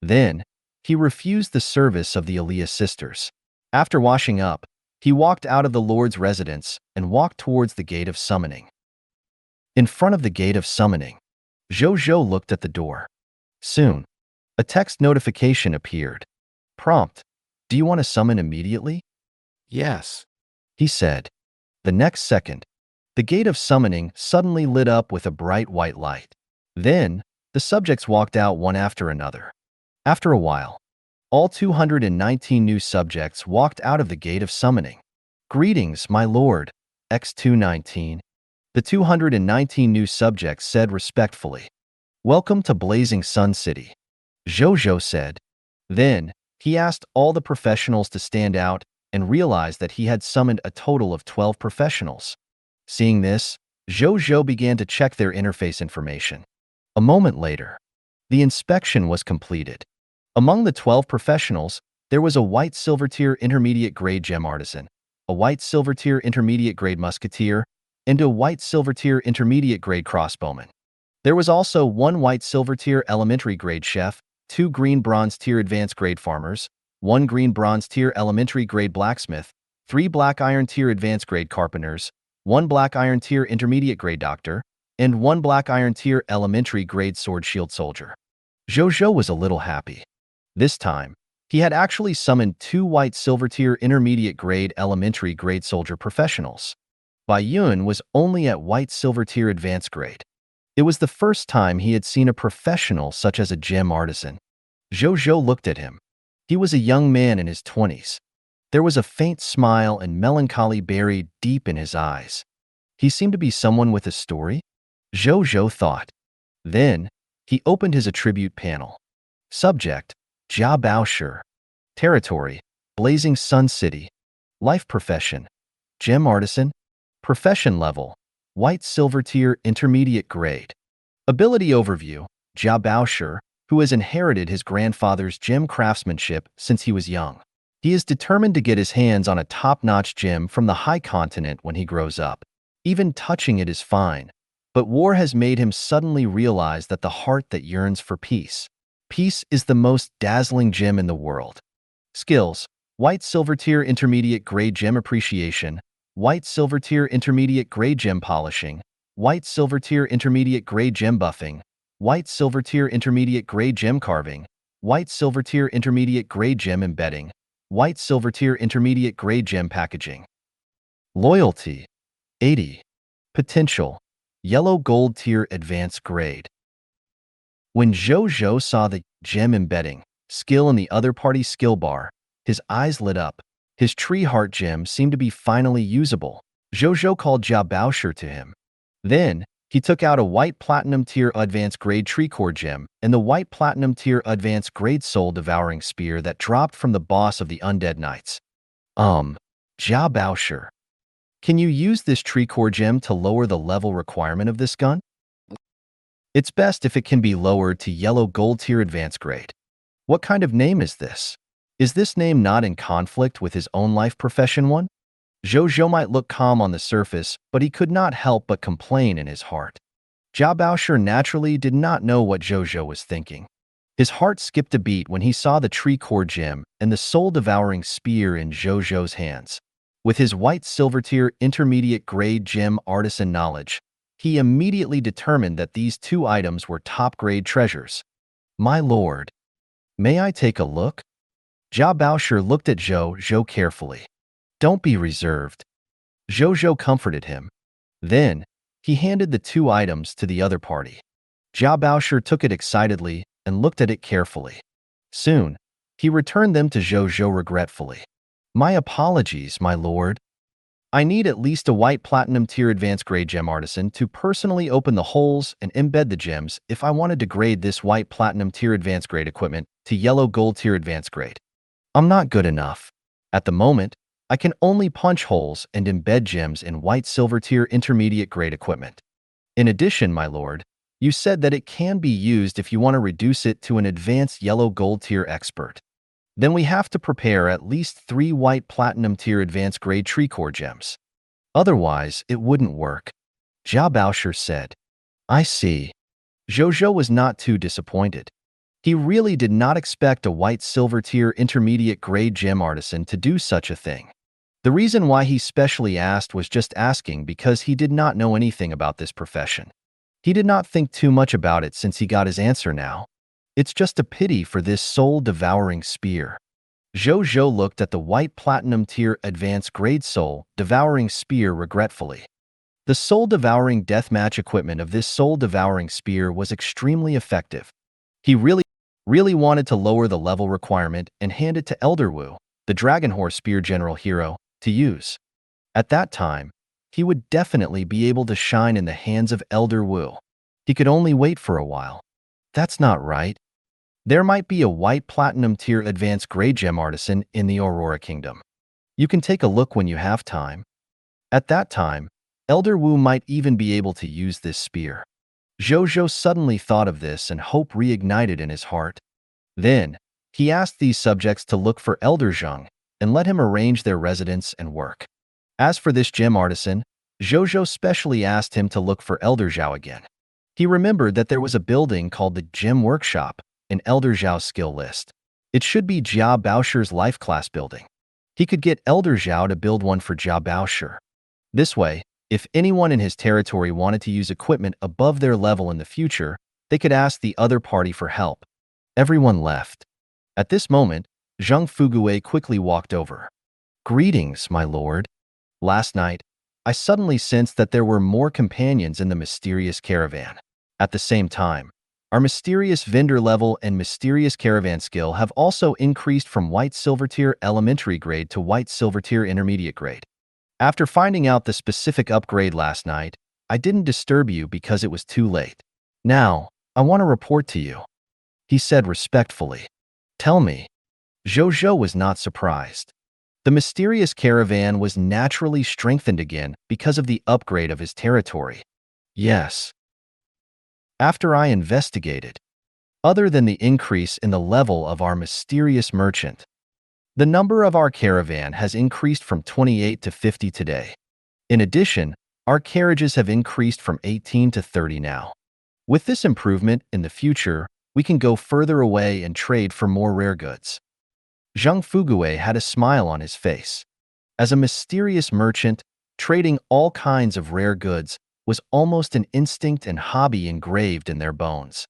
Then, he refused the service of the Aliyah sisters. After washing up, he walked out of the Lord's residence and walked towards the Gate of Summoning. In front of the Gate of Summoning, Zhou Zhou looked at the door. Soon, a text notification appeared. Prompt: "Do you want to summon immediately?" Yes, he said. The next second, the Gate of Summoning suddenly lit up with a bright white light. Then, the subjects walked out one after another. After a while, all 219 new subjects walked out of the Gate of Summoning. "Greetings, my lord, X219. The 219 new subjects said respectfully. "Welcome to Blazing Sun City," Zhou Zhou said. Then, he asked all the professionals to stand out and realized that he had summoned a total of 12 professionals. Seeing this, Zhou Zhou began to check their interface information. A moment later, the inspection was completed. Among the 12 professionals, there was a white silver tier intermediate grade gem artisan, a white silver tier intermediate grade musketeer, and a white silver tier intermediate grade crossbowman. There was also one white silver tier elementary grade chef, two green bronze tier advanced grade farmers, one green bronze tier elementary grade blacksmith, three black iron tier advanced grade carpenters, one black iron tier intermediate grade doctor, and one black iron tier elementary grade sword shield soldier. Zhou Zhou was a little happy. This time, he had actually summoned two white silver tier intermediate grade elementary grade soldier professionals. Bai Yun was only at white silver tier advanced grade. It was the first time he had seen a professional such as a gem artisan. Zhou Zhou looked at him. He was a young man in his 20s. There was a faint smile and melancholy buried deep in his eyes. He seemed to be someone with a story, Zhou Zhou thought. Then, he opened his attribute panel. Subject, Jia Baoshi. Territory, Blazing Sun City. Life profession, gem artisan. Profession level, white silver tier intermediate grade. Ability overview, Jia Baoshi, who has inherited his grandfather's gem craftsmanship since he was young. He is determined to get his hands on a top-notch gem from the high continent when he grows up. Even touching it is fine, but war has made him suddenly realize that the heart that yearns for peace. Peace is the most dazzling gem in the world. Skills, white silver tier intermediate grade gem appreciation, white silver tier intermediate grade gem polishing, white silver tier intermediate grade gem buffing, white silver tier intermediate grade gem carving, white silver tier intermediate grade gem embedding, white silver tier intermediate grade gem packaging. Loyalty, 80. Potential, yellow gold tier advanced grade. When Zhou Zhou saw the gem embedding skill in the other party's skill bar, his eyes lit up. His tree heart gem seemed to be finally usable. Zhou Zhou called Jia Baoshi to him. Then, he took out a white platinum tier advanced grade tree core gem and the white platinum tier advanced grade soul devouring spear that dropped from the boss of the undead knights. Jia Baoshi. Can you use this tree core gem to lower the level requirement of this gun? It's best if it can be lowered to yellow gold tier advanced grade. What kind of name is this? Is this name not in conflict with his own life profession one? Zhou Zhou might look calm on the surface, but he could not help but complain in his heart. Jia Baoshi naturally did not know what Zhou Zhou was thinking. His heart skipped a beat when he saw the tree core gem and the soul-devouring spear in Zhou Zhou's hands. With his white silver tier intermediate grade gem artisan knowledge, he immediately determined that these two items were top-grade treasures. My lord, may I take a look? Jia Baoshi looked at Zhou Zhou carefully. Don't be reserved. Zhou Zhou comforted him. Then, he handed the two items to the other party. Jia Baoshi took it excitedly and looked at it carefully. Soon, he returned them to Zhou Zhou regretfully. My apologies, my lord. I need at least a white platinum tier advanced grade gem artisan to personally open the holes and embed the gems if I wanted to grade this white platinum tier advanced grade equipment to yellow gold tier advanced grade. I'm not good enough. At the moment, I can only punch holes and embed gems in white silver tier intermediate grade equipment. In addition, my lord, you said that it can be used if you want to reduce it to an advanced yellow gold tier expert. Then we have to prepare at least 3 white platinum tier advanced grade tree core gems. Otherwise, it wouldn't work. Jia Baoshi said. I see. Zhou Zhou was not too disappointed. He really did not expect a white silver tier intermediate grade gem artisan to do such a thing. The reason why he specially asked was just asking because he did not know anything about this profession. He did not think too much about it since he got his answer now. It's just a pity for this soul-devouring spear. Zhou Zhou looked at the white platinum tier advanced grade soul-devouring spear regretfully. The soul-devouring deathmatch equipment of this soul-devouring spear was extremely effective. He really wanted to lower the level requirement and hand it to Elder Wu, the Dragon Horse Spear General Hero, to use. At that time, he would definitely be able to shine in the hands of Elder Wu. He could only wait for a while. That's not right. There might be a white platinum tier advanced grade gem artisan in the Aurora Kingdom. You can take a look when you have time. At that time, Elder Wu might even be able to use this spear. Zhou Zhou suddenly thought of this and hope reignited in his heart. Then, he asked these subjects to look for Elder Zheng and let him arrange their residence and work. As for this gem artisan, Zhou Zhou specially asked him to look for Elder Zhao again. He remembered that there was a building called the Gem Workshop in Elder Zhao's skill list. It should be Jia Baoshi's life class building. He could get Elder Zhao to build one for Jia Baoshi. This way, if anyone in his territory wanted to use equipment above their level in the future, they could ask the other party for help. Everyone left. At this moment, Zhang Fugui quickly walked over. "Greetings, my lord. Last night, I suddenly sensed that there were more companions in the mysterious caravan. At the same time, our mysterious vendor level and mysterious caravan skill have also increased from white silver tier elementary grade to white silver tier intermediate grade. After finding out the specific upgrade last night, I didn't disturb you because it was too late. Now, I want to report to you," he said respectfully. "Tell me." Zhou Zhou was not surprised. The mysterious caravan was naturally strengthened again because of the upgrade of his territory. "Yes." After I investigated, other than the increase in the level of our mysterious merchant, the number of our caravan has increased from 28 to 50 today. In addition, our carriages have increased from 18 to 30 now. With this improvement in the future, we can go further away and trade for more rare goods. Zhang Fugui had a smile on his face. As a mysterious merchant, trading all kinds of rare goods was almost an instinct and hobby engraved in their bones.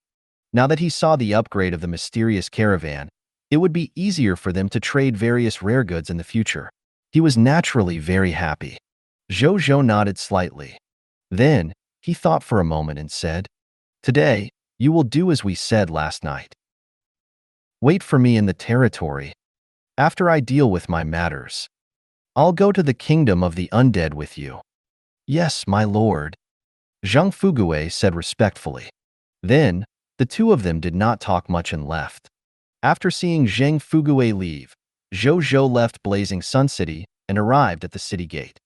Now that he saw the upgrade of the mysterious caravan, it would be easier for them to trade various rare goods in the future. He was naturally very happy. Zhou Zhou nodded slightly. Then, he thought for a moment and said, "Today, you will do as we said last night. Wait for me in the territory. After I deal with my matters, I'll go to the kingdom of the undead with you." "Yes, my lord," Zhang Fugui said respectfully. Then, the two of them did not talk much and left. After seeing Zhang Fugui leave, Zhou Zhou left Blazing Sun City and arrived at the city gate.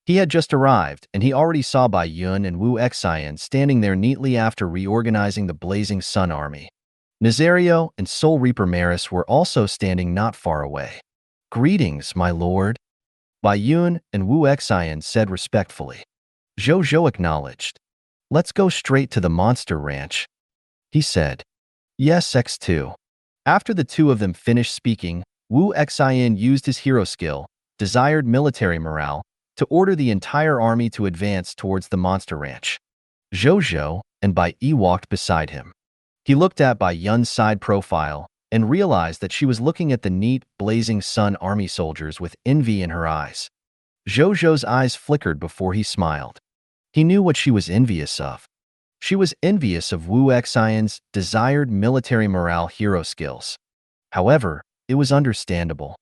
He had just arrived, and he already saw Bai Yun and Wu Xian standing there neatly after reorganizing the Blazing Sun army. Nazario and Soul Reaper Maris were also standing not far away. "Greetings, my lord," Bai Yun and Wu Xian said respectfully. Zhou Zhou acknowledged. "Let's go straight to the monster ranch," he said. "Yes, X2. After the two of them finished speaking, Wu Xian used his hero skill, Desired Military Morale, to order the entire army to advance towards the monster ranch. Zhou Zhou and Bai Yi walked beside him. He looked at Bai Yun's side profile and realized that she was looking at the neat, Blazing Sun army soldiers with envy in her eyes. Zhou Zhou's eyes flickered before he smiled. He knew what she was envious of. She was envious of Wu Xian's Desired Military Morale hero skills. However, it was understandable.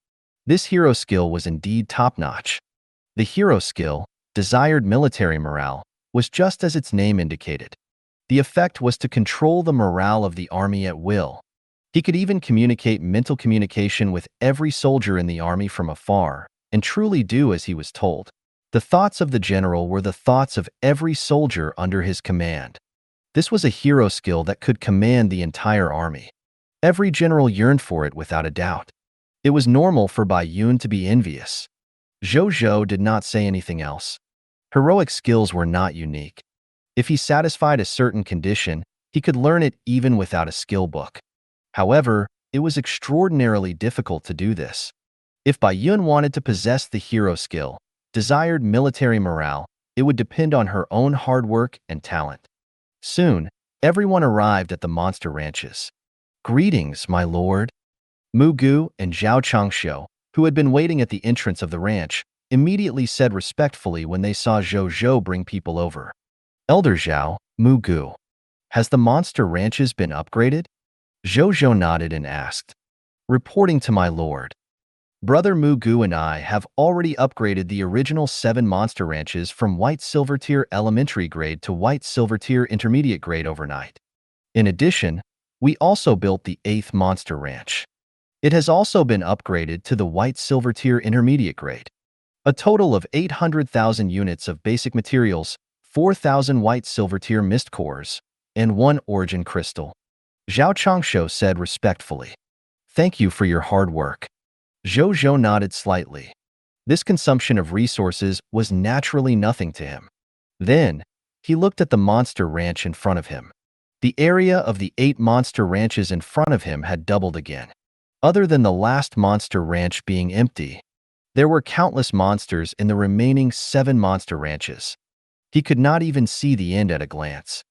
This hero skill was indeed top-notch. The hero skill, Desired Military Morale, was just as its name indicated. The effect was to control the morale of the army at will. He could even communicate mental communication with every soldier in the army from afar, and truly do as he was told. The thoughts of the general were the thoughts of every soldier under his command. This was a hero skill that could command the entire army. Every general yearned for it without a doubt. It was normal for Bai Yun to be envious. Zhou Zhou did not say anything else. Heroic skills were not unique. If he satisfied a certain condition, he could learn it even without a skill book. However, it was extraordinarily difficult to do this. If Bai Yun wanted to possess the hero skill, Desired Military Morale, it would depend on her own hard work and talent. Soon, everyone arrived at the monster ranches. "Greetings, my lord." Mu Gu and Zhao Changxiu, who had been waiting at the entrance of the ranch, immediately said respectfully when they saw Zhou Zhou bring people over. "Elder Zhao, Mu Gu, has the monster ranches been upgraded?" Zhou Zhou nodded and asked. "Reporting to my lord. Brother Mu Gu and I have already upgraded the original 7 monster ranches from white silver tier elementary grade to white silver tier intermediate grade overnight. In addition, we also built the 8th monster ranch. It has also been upgraded to the white silver tier intermediate grade. A total of 800,000 units of basic materials, 4,000 white silver tier mist cores, and 1 origin crystal. Zhao Changshu said respectfully. Thank you for your hard work. Zhou Zhou nodded slightly. This consumption of resources was naturally nothing to him. Then, he looked at the monster ranch in front of him. The area of the 8 monster ranches in front of him had doubled again. Other than the last monster ranch being empty, there were countless monsters in the remaining 7 monster ranches. He could not even see the end at a glance.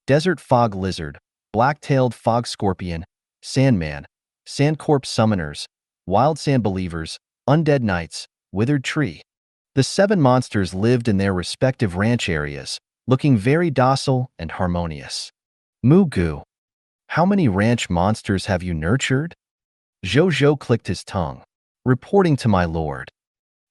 Desert fog lizard, black-tailed fog scorpion, sandman, sandcorpse summoners, wild sand believers, undead knights, withered tree. The 7 monsters lived in their respective ranch areas, looking very docile and harmonious. Mugu, how many ranch monsters have you nurtured? Zhou Zhou clicked his tongue. Reporting to my lord.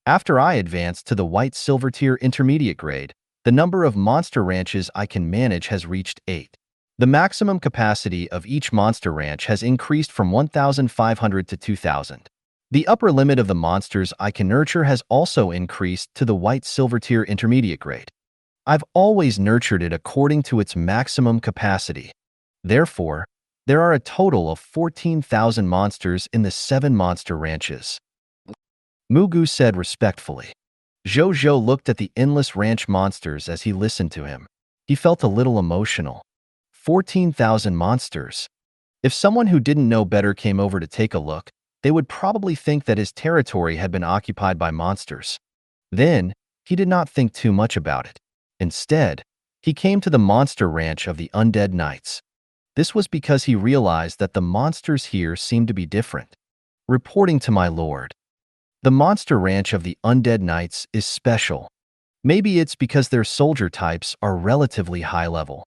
After I advanced to the white silver tier intermediate grade, the number of monster ranches I can manage has reached 8. The maximum capacity of each monster ranch has increased from 1,500 to 2,000. The upper limit of the monsters I can nurture has also increased to the white silver tier intermediate grade. I've always nurtured it according to its maximum capacity. Therefore, there are a total of 14,000 monsters in the 7 monster ranches. Mugu said respectfully. Zhou Zhou looked at the endless ranch monsters as he listened to him. He felt a little emotional. 14,000 monsters. If someone who didn't know better came over to take a look, they would probably think that his territory had been occupied by monsters. Then, he did not think too much about it. Instead, he came to the monster ranch of the undead knights. This was because he realized that the monsters here seemed to be different. Reporting to my lord. The monster ranch of the undead knights is special. Maybe it's because their soldier types are relatively high level.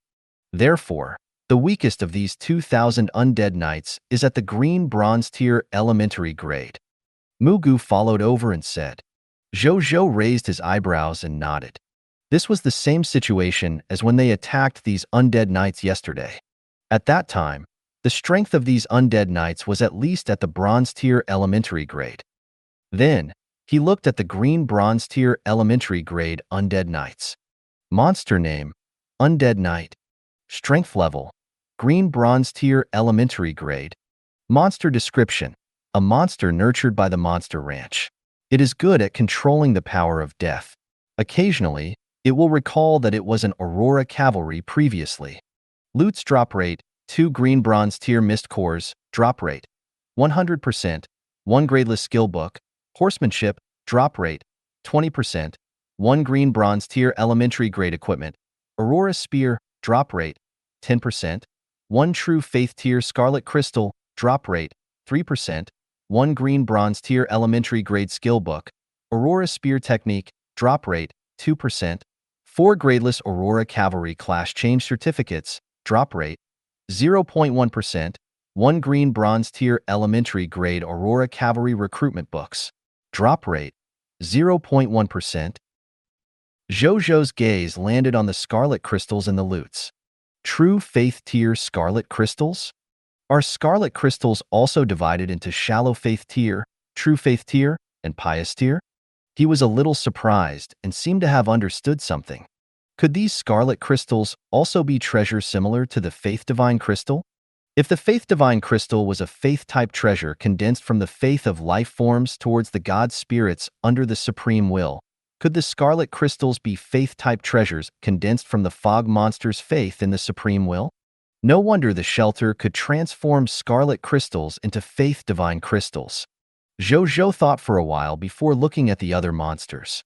Therefore, the weakest of these 2,000 undead knights is at the green bronze tier elementary grade. Mugu followed over and said. Zhou Zhou raised his eyebrows and nodded. This was the same situation as when they attacked these undead knights yesterday. At that time, the strength of these undead knights was at least at the bronze tier elementary grade. Then, he looked at the green bronze tier elementary grade undead knights. Monster name, Undead Knight. Strength level, green bronze tier elementary grade. Monster description, a monster nurtured by the monster ranch. It is good at controlling the power of death. Occasionally, it will recall that it was an Aurora cavalry previously. Loot's drop rate, 2 green bronze tier mist cores, drop rate, 100%, 1 gradeless skill book, horsemanship, drop rate, 20%, 1 green bronze tier elementary grade equipment, Aurora spear, drop rate, 10%, 1 true faith tier scarlet crystal, drop rate, 3%, 1 green bronze tier elementary grade skill book, Aurora spear technique, drop rate, 2%, 4 gradeless Aurora cavalry class change certificates, drop rate, 0.1%, 1 green bronze tier elementary grade Aurora cavalry recruitment books, drop rate, 0.1%. Zhou Zhou's gaze landed on the scarlet crystals in the loots. True faith tier scarlet crystals? Are scarlet crystals also divided into shallow faith tier, true faith tier, and pious tier? He was a little surprised and seemed to have understood something. Could these scarlet crystals also be treasure similar to the faith divine crystal? If the faith divine crystal was a faith-type treasure condensed from the faith of life forms towards the god spirits under the supreme will, could the scarlet crystals be faith-type treasures condensed from the fog monster's faith in the supreme will? No wonder the shelter could transform scarlet crystals into faith divine crystals. Zhou Zhou thought for a while before looking at the other monsters.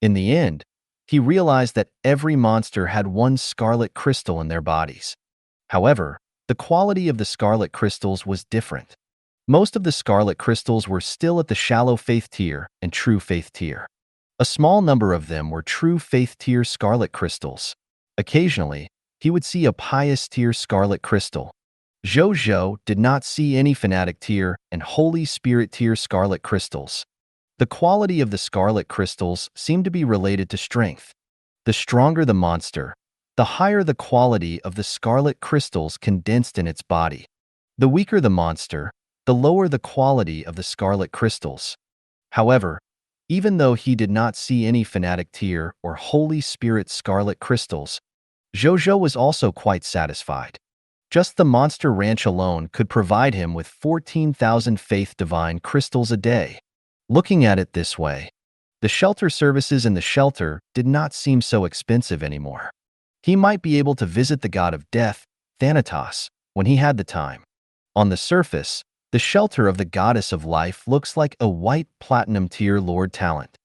In the end, he realized that every monster had 1 scarlet crystal in their bodies. However, the quality of the scarlet crystals was different. Most of the scarlet crystals were still at the shallow faith tier and true faith tier. A small number of them were true faith tier scarlet crystals. Occasionally, he would see a pious tier scarlet crystal. Zhou Zhou did not see any fanatic tier and Holy Spirit tier scarlet crystals. The quality of the scarlet crystals seemed to be related to strength. The stronger the monster, the higher the quality of the scarlet crystals condensed in its body. The weaker the monster, the lower the quality of the scarlet crystals. However, Even though he did not see any fanatic tear or Holy Spirit scarlet crystals, Zhou Zhou was also quite satisfied. Just the monster ranch alone could provide him with 14,000 faith divine crystals a day. Looking at it this way, the shelter services in the shelter did not seem so expensive anymore. He might be able to visit the god of death, Thanatos, when he had the time. On the surface, the shelter of the goddess of life looks like a white platinum tier Lord talent.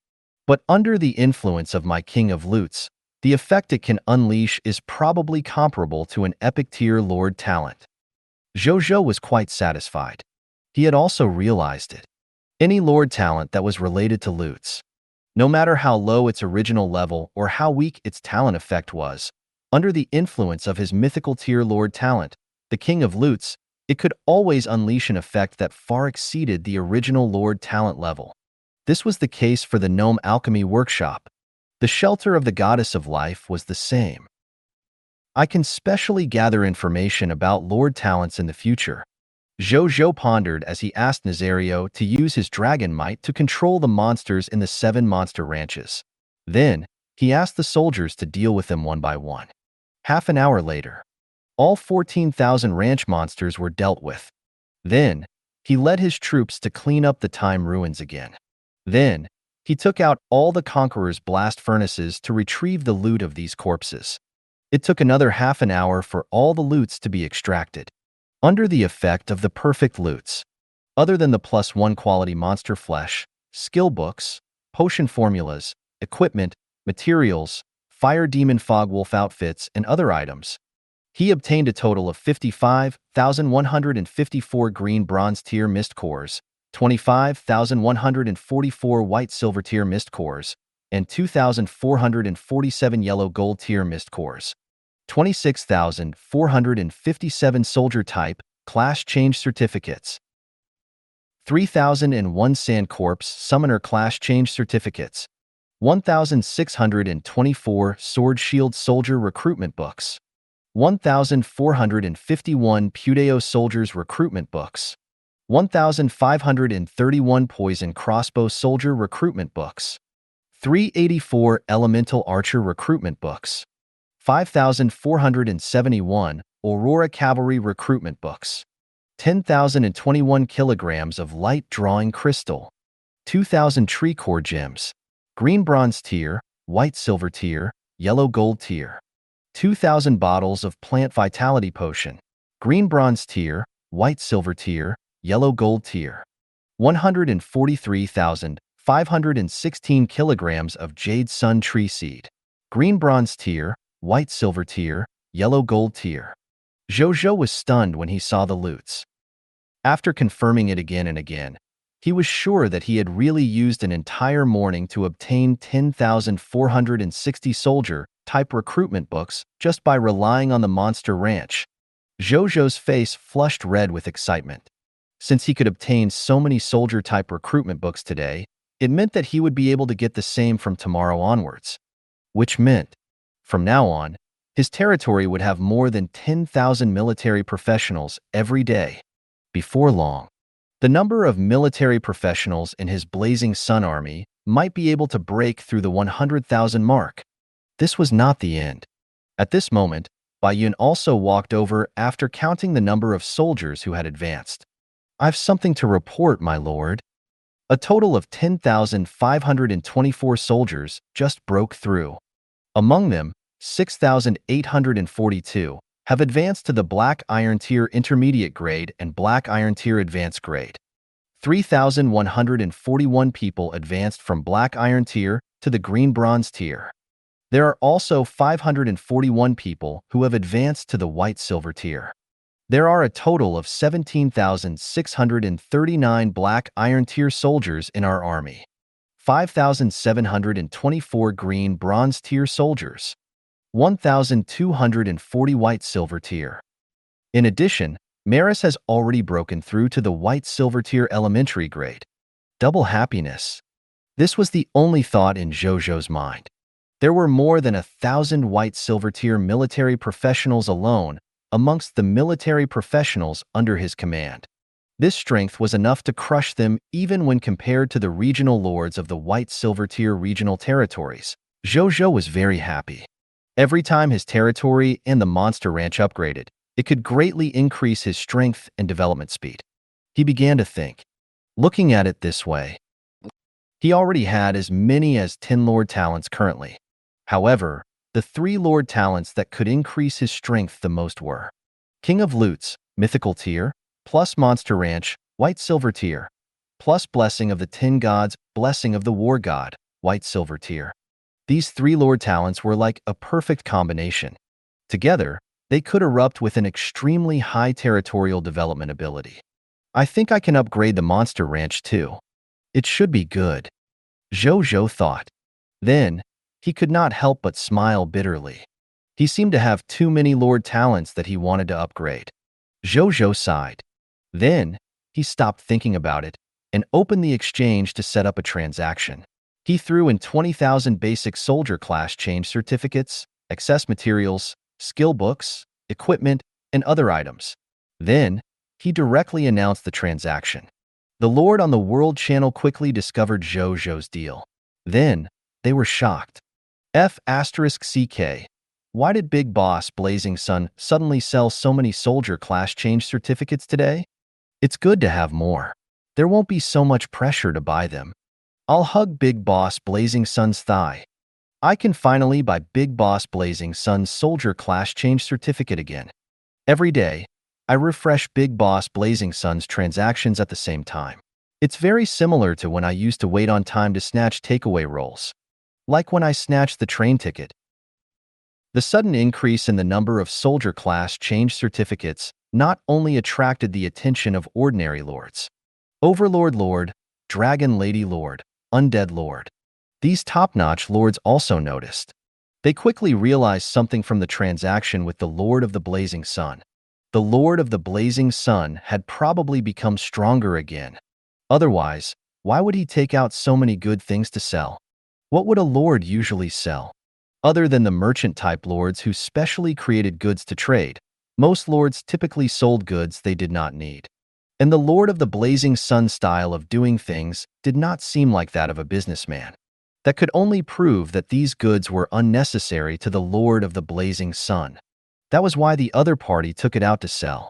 But under the influence of my king of lutes, the effect it can unleash is probably comparable to an epic tier Lord talent. Zhou Zhou was quite satisfied. He had also realized it. Any Lord talent that was related to lutes, no matter how low its original level or how weak its talent effect was, under the influence of his mythical tier Lord talent, the king of lutes, it could always unleash an effect that far exceeded the original Lord talent level. This was the case for the Gnome Alchemy Workshop. The shelter of the goddess of life was the same. I can specially gather information about Lord talents in the future. Zhou Zhou pondered as he asked Nazario to use his dragon might to control the monsters in the 7 monster ranches. Then, he asked the soldiers to deal with them one by one. Half an hour later, all 14,000 ranch monsters were dealt with. Then, he led his troops to clean up the time ruins again. Then, he took out all the conqueror's blast furnaces to retrieve the loot of these corpses. It took another half an hour for all the loots to be extracted. Under the effect of the perfect loots, other than the +1 quality monster flesh, skill books, potion formulas, equipment, materials, fire demon fog wolf outfits, and other items, he obtained a total of 55,154 green bronze tier mist cores, 25,144 white silver tier mist cores, and 2,447 yellow gold tier mist cores. 26,457 soldier type class change certificates. 3,001 Sand Corps summoner class change certificates. 1,624 sword shield soldier recruitment books. 1,451 Pudeo soldiers recruitment books. 1,531 poison crossbow soldier recruitment books. 384 elemental archer recruitment books. 5,471 Aurora Cavalry recruitment books, 10,021 kilograms of light drawing crystal, 2,000 tree core gems, green bronze tier, white silver tier, yellow gold tier, 2,000 bottles of plant vitality potion, green bronze tier, white silver tier, yellow gold tier, 143,516 kilograms of jade sun tree seed, green bronze tier, white silver tier, yellow gold tier. Zhou Zhou was stunned when he saw the loots. After confirming it again and again, he was sure that he had really used an entire morning to obtain 10,460 soldier-type recruitment books just by relying on the monster ranch. Zhou Zhou's face flushed red with excitement. Since he could obtain so many soldier-type recruitment books today, it meant that he would be able to get the same from tomorrow onwards. Which meant, from now on, his territory would have more than 10,000 military professionals every day. Before long, the number of military professionals in his Blazing Sun army might be able to break through the 100,000 mark. This was not the end. At this moment, Bai Yun also walked over after counting the number of soldiers who had advanced. "I've something to report, my lord." A total of 10,524 soldiers just broke through. Among them, 6,842 have advanced to the Black Iron Tier Intermediate Grade and Black Iron Tier Advanced Grade. 3,141 people advanced from Black Iron Tier to the Green Bronze Tier. There are also 541 people who have advanced to the White Silver Tier. There are a total of 17,639 Black Iron Tier soldiers in our army. 5,724 Green Bronze Tier soldiers. 1,240 White Silver Tier. In addition, Maris has already broken through to the White Silver Tier Elementary Grade. Double happiness. This was the only thought in Zhou Zhou's mind. There were more than 1,000 White Silver Tier military professionals alone amongst the military professionals under his command. This strength was enough to crush them even when compared to the regional lords of the White Silver Tier regional territories. Zhou Zhou was very happy. Every time his territory and the monster ranch upgraded, it could greatly increase his strength and development speed. He began to think. Looking at it this way, he already had as many as 10 Lord talents currently. However, the 3 Lord talents that could increase his strength the most were King of Loots, Mythical Tier, plus Monster Ranch, White Silver Tier, plus Blessing of the 10 Gods, Blessing of the War God, White Silver Tier. These 3 Lord talents were like a perfect combination. Together, they could erupt with an extremely high territorial development ability. I think I can upgrade the Monster Ranch too. It should be good, Zhou Zhou thought. Then, he could not help but smile bitterly. He seemed to have too many Lord talents that he wanted to upgrade. Zhou Zhou sighed. Then, he stopped thinking about it and opened the exchange to set up a transaction. He threw in 20,000 basic soldier class change certificates, excess materials, skill books, equipment, and other items. Then, he directly announced the transaction. The Lord on the World Channel quickly discovered Zhou Zhou's deal. Then, they were shocked. F***CK. Why did Big Boss Blazing Sun suddenly sell so many soldier class change certificates today? It's good to have more. There won't be so much pressure to buy them. I'll hug Big Boss Blazing Sun's thigh. I can finally buy Big Boss Blazing Sun's soldier class change certificate again. Every day, I refresh Big Boss Blazing Sun's transactions at the same time. It's very similar to when I used to wait on time to snatch takeaway rolls. Like when I snatched the train ticket. The sudden increase in the number of soldier class change certificates not only attracted the attention of ordinary lords. Overlord Lord, Dragon Lady Lord, Undead Lord. These top-notch lords also noticed. They quickly realized something from the transaction with the Lord of the Blazing Sun. The Lord of the Blazing Sun had probably become stronger again. Otherwise, why would he take out so many good things to sell? What would a lord usually sell? Other than the merchant-type lords who specially created goods to trade, most lords typically sold goods they did not need. And the Lord of the Blazing Sun style of doing things did not seem like that of a businessman. That could only prove that these goods were unnecessary to the Lord of the Blazing Sun. That was why the other party took it out to sell.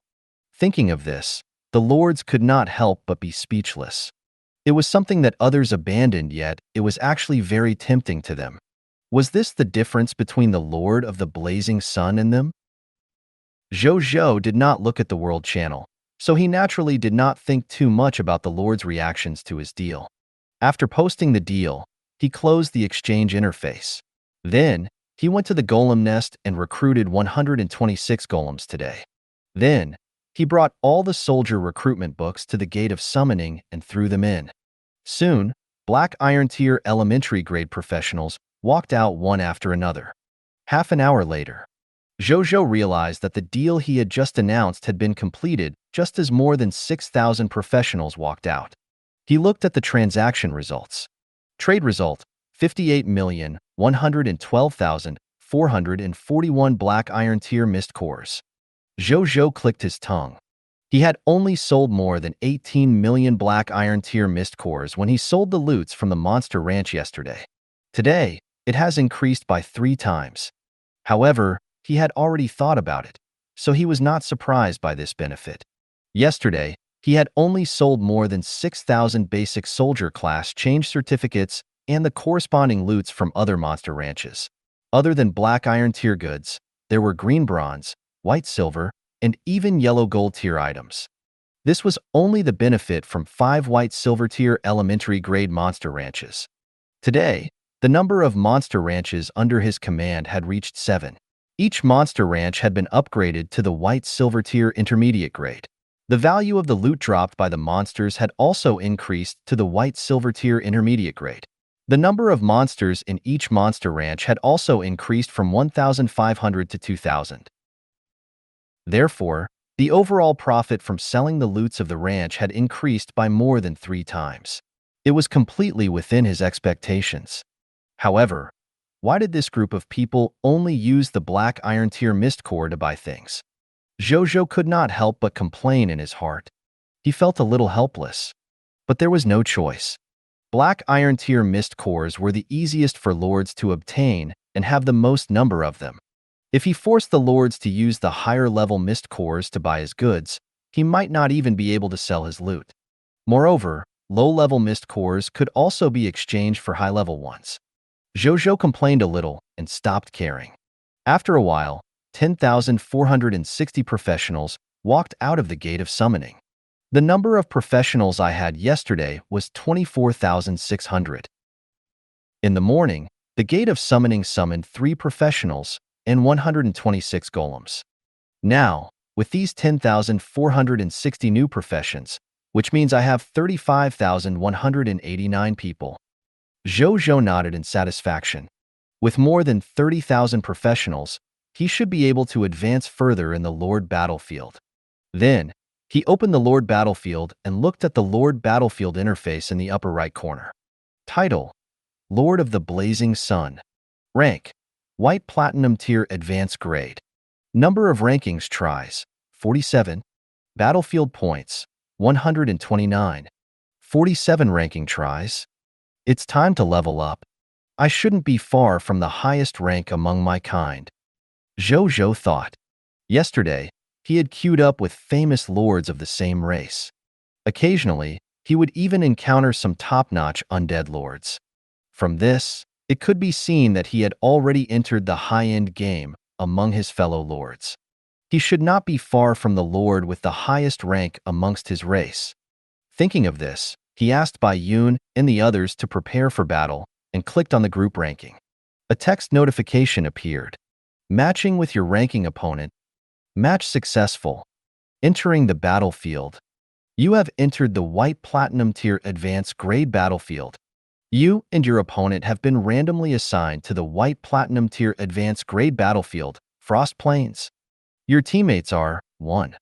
Thinking of this, the lords could not help but be speechless. It was something that others abandoned, yet it was actually very tempting to them. Was this the difference between the Lord of the Blazing Sun and them? Zhou Zhou did not look at the World Channel, so he naturally did not think too much about the Lord's reactions to his deal. After posting the deal, he closed the exchange interface. Then, he went to the golem nest and recruited 126 golems today. Then, he brought all the soldier recruitment books to the Gate of Summoning and threw them in. Soon, Black Iron Tier elementary grade professionals walked out one after another. Half an hour later, Zhou Zhou realized that the deal he had just announced had been completed just as more than 6,000 professionals walked out. He looked at the transaction results. Trade result, 58,112,441 Black Iron Tier mist cores. Zhou Zhou clicked his tongue. He had only sold more than 18 million Black Iron Tier mist cores when he sold the loots from the Monster Ranch yesterday. Today, it has increased by 3 times. However, he had already thought about it, so he was not surprised by this benefit. Yesterday, he had only sold more than 6,000 basic soldier class change certificates and the corresponding loots from other monster ranches. Other than Black Iron Tier goods, there were green bronze, white silver, and even yellow gold tier items. This was only the benefit from 5 white silver tier elementary grade monster ranches. Today, the number of monster ranches under his command had reached 7. Each monster ranch had been upgraded to the white silver tier intermediate grade. The value of the loot dropped by the monsters had also increased to the white silver tier intermediate grade. The number of monsters in each monster ranch had also increased from 1,500 to 2,000. Therefore, the overall profit from selling the loots of the ranch had increased by more than 3 times. It was completely within his expectations. However, why did this group of people only use the Black Iron Tier mist core to buy things? Zhou Zhou could not help but complain in his heart. He felt a little helpless. But there was no choice. Black Iron Tier mist cores were the easiest for lords to obtain and have the most number of them. If he forced the lords to use the higher-level mist cores to buy his goods, he might not even be able to sell his loot. Moreover, low-level mist cores could also be exchanged for high-level ones. Zhou Zhou complained a little and stopped caring. After a while, 10,460 professionals walked out of the Gate of Summoning. The number of professionals I had yesterday was 24,600. In the morning, the Gate of Summoning summoned 3 professionals and 126 golems. Now, with these 10,460 new professions, which means I have 35,189 people. Zhou Zhou nodded in satisfaction. With more than 30,000 professionals, he should be able to advance further in the Lord Battlefield. Then, he opened the Lord Battlefield and looked at the Lord Battlefield interface in the upper right corner. Title: Lord of the Blazing Sun. Rank: White Platinum Tier Advanced Grade. Number of rankings tries: 47. Battlefield points: 129. 47 ranking tries. It's time to level up. I shouldn't be far from the highest rank among my kind. Zhou Zhou thought. Yesterday, he had queued up with famous lords of the same race. Occasionally, he would even encounter some top-notch undead lords. From this, it could be seen that he had already entered the high-end game among his fellow lords. He should not be far from the lord with the highest rank amongst his race. Thinking of this, he asked Bai Yun and the others to prepare for battle and clicked on the group ranking. A text notification appeared. Matching with your ranking opponent. Match successful. Entering the battlefield. You have entered the White Platinum Tier Advanced Grade Battlefield. You and your opponent have been randomly assigned to the White Platinum Tier Advanced Grade Battlefield, Frost Plains. Your teammates are 1.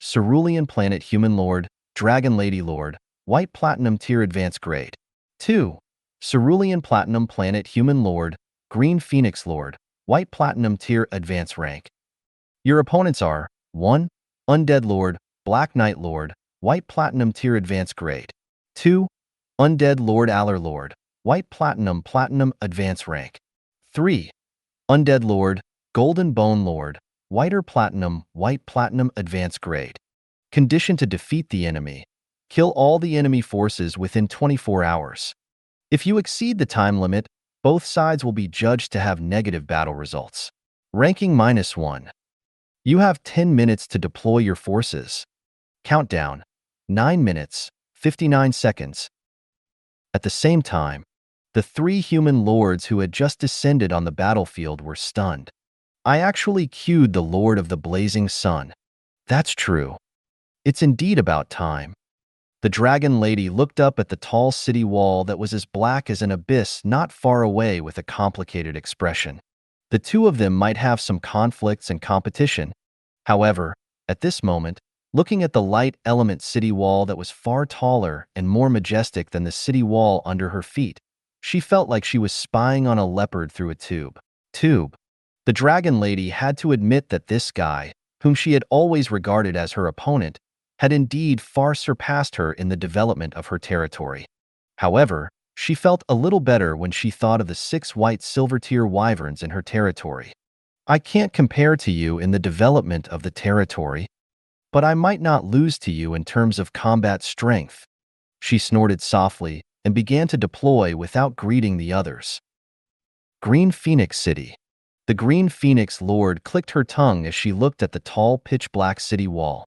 Cerulean Planet Human Lord, Dragon Lady Lord, White Platinum Tier Advanced Grade. 2. Cerulean Platinum Planet Human Lord, Green Phoenix Lord, White Platinum Tier Advanced Rank. Your opponents are 1. Undead Lord, Black Knight Lord, White Platinum Tier Advanced Grade. 2. Undead Lord Aller Lord, White Platinum Advanced Rank. 3. Undead Lord, Golden Bone Lord, White Platinum Advanced Grade. Condition to defeat the enemy. Kill all the enemy forces within 24 hours. If you exceed the time limit, both sides will be judged to have negative battle results. Ranking -1. You have 10 minutes to deploy your forces. Countdown: 9 minutes, 59 seconds. At the same time, the 3 human lords who had just descended on the battlefield were stunned. I actually queued the Lord of the Blazing Sun. That's true. It's indeed about time. The Dragon Lady looked up at the tall city wall that was as black as an abyss not far away with a complicated expression. The two of them might have some conflicts and competition. However, at this moment, looking at the light element city wall that was far taller and more majestic than the city wall under her feet, she felt like she was spying on a leopard through a tube. The Dragon Lady had to admit that this guy, whom she had always regarded as her opponent, had indeed far surpassed her in the development of her territory. However, she felt a little better when she thought of the 6 white silver-tier wyverns in her territory. I can't compare to you in the development of the territory, but I might not lose to you in terms of combat strength. She snorted softly and began to deploy without greeting the others. Green Phoenix City. The Green Phoenix Lord clicked her tongue as she looked at the tall pitch-black city wall.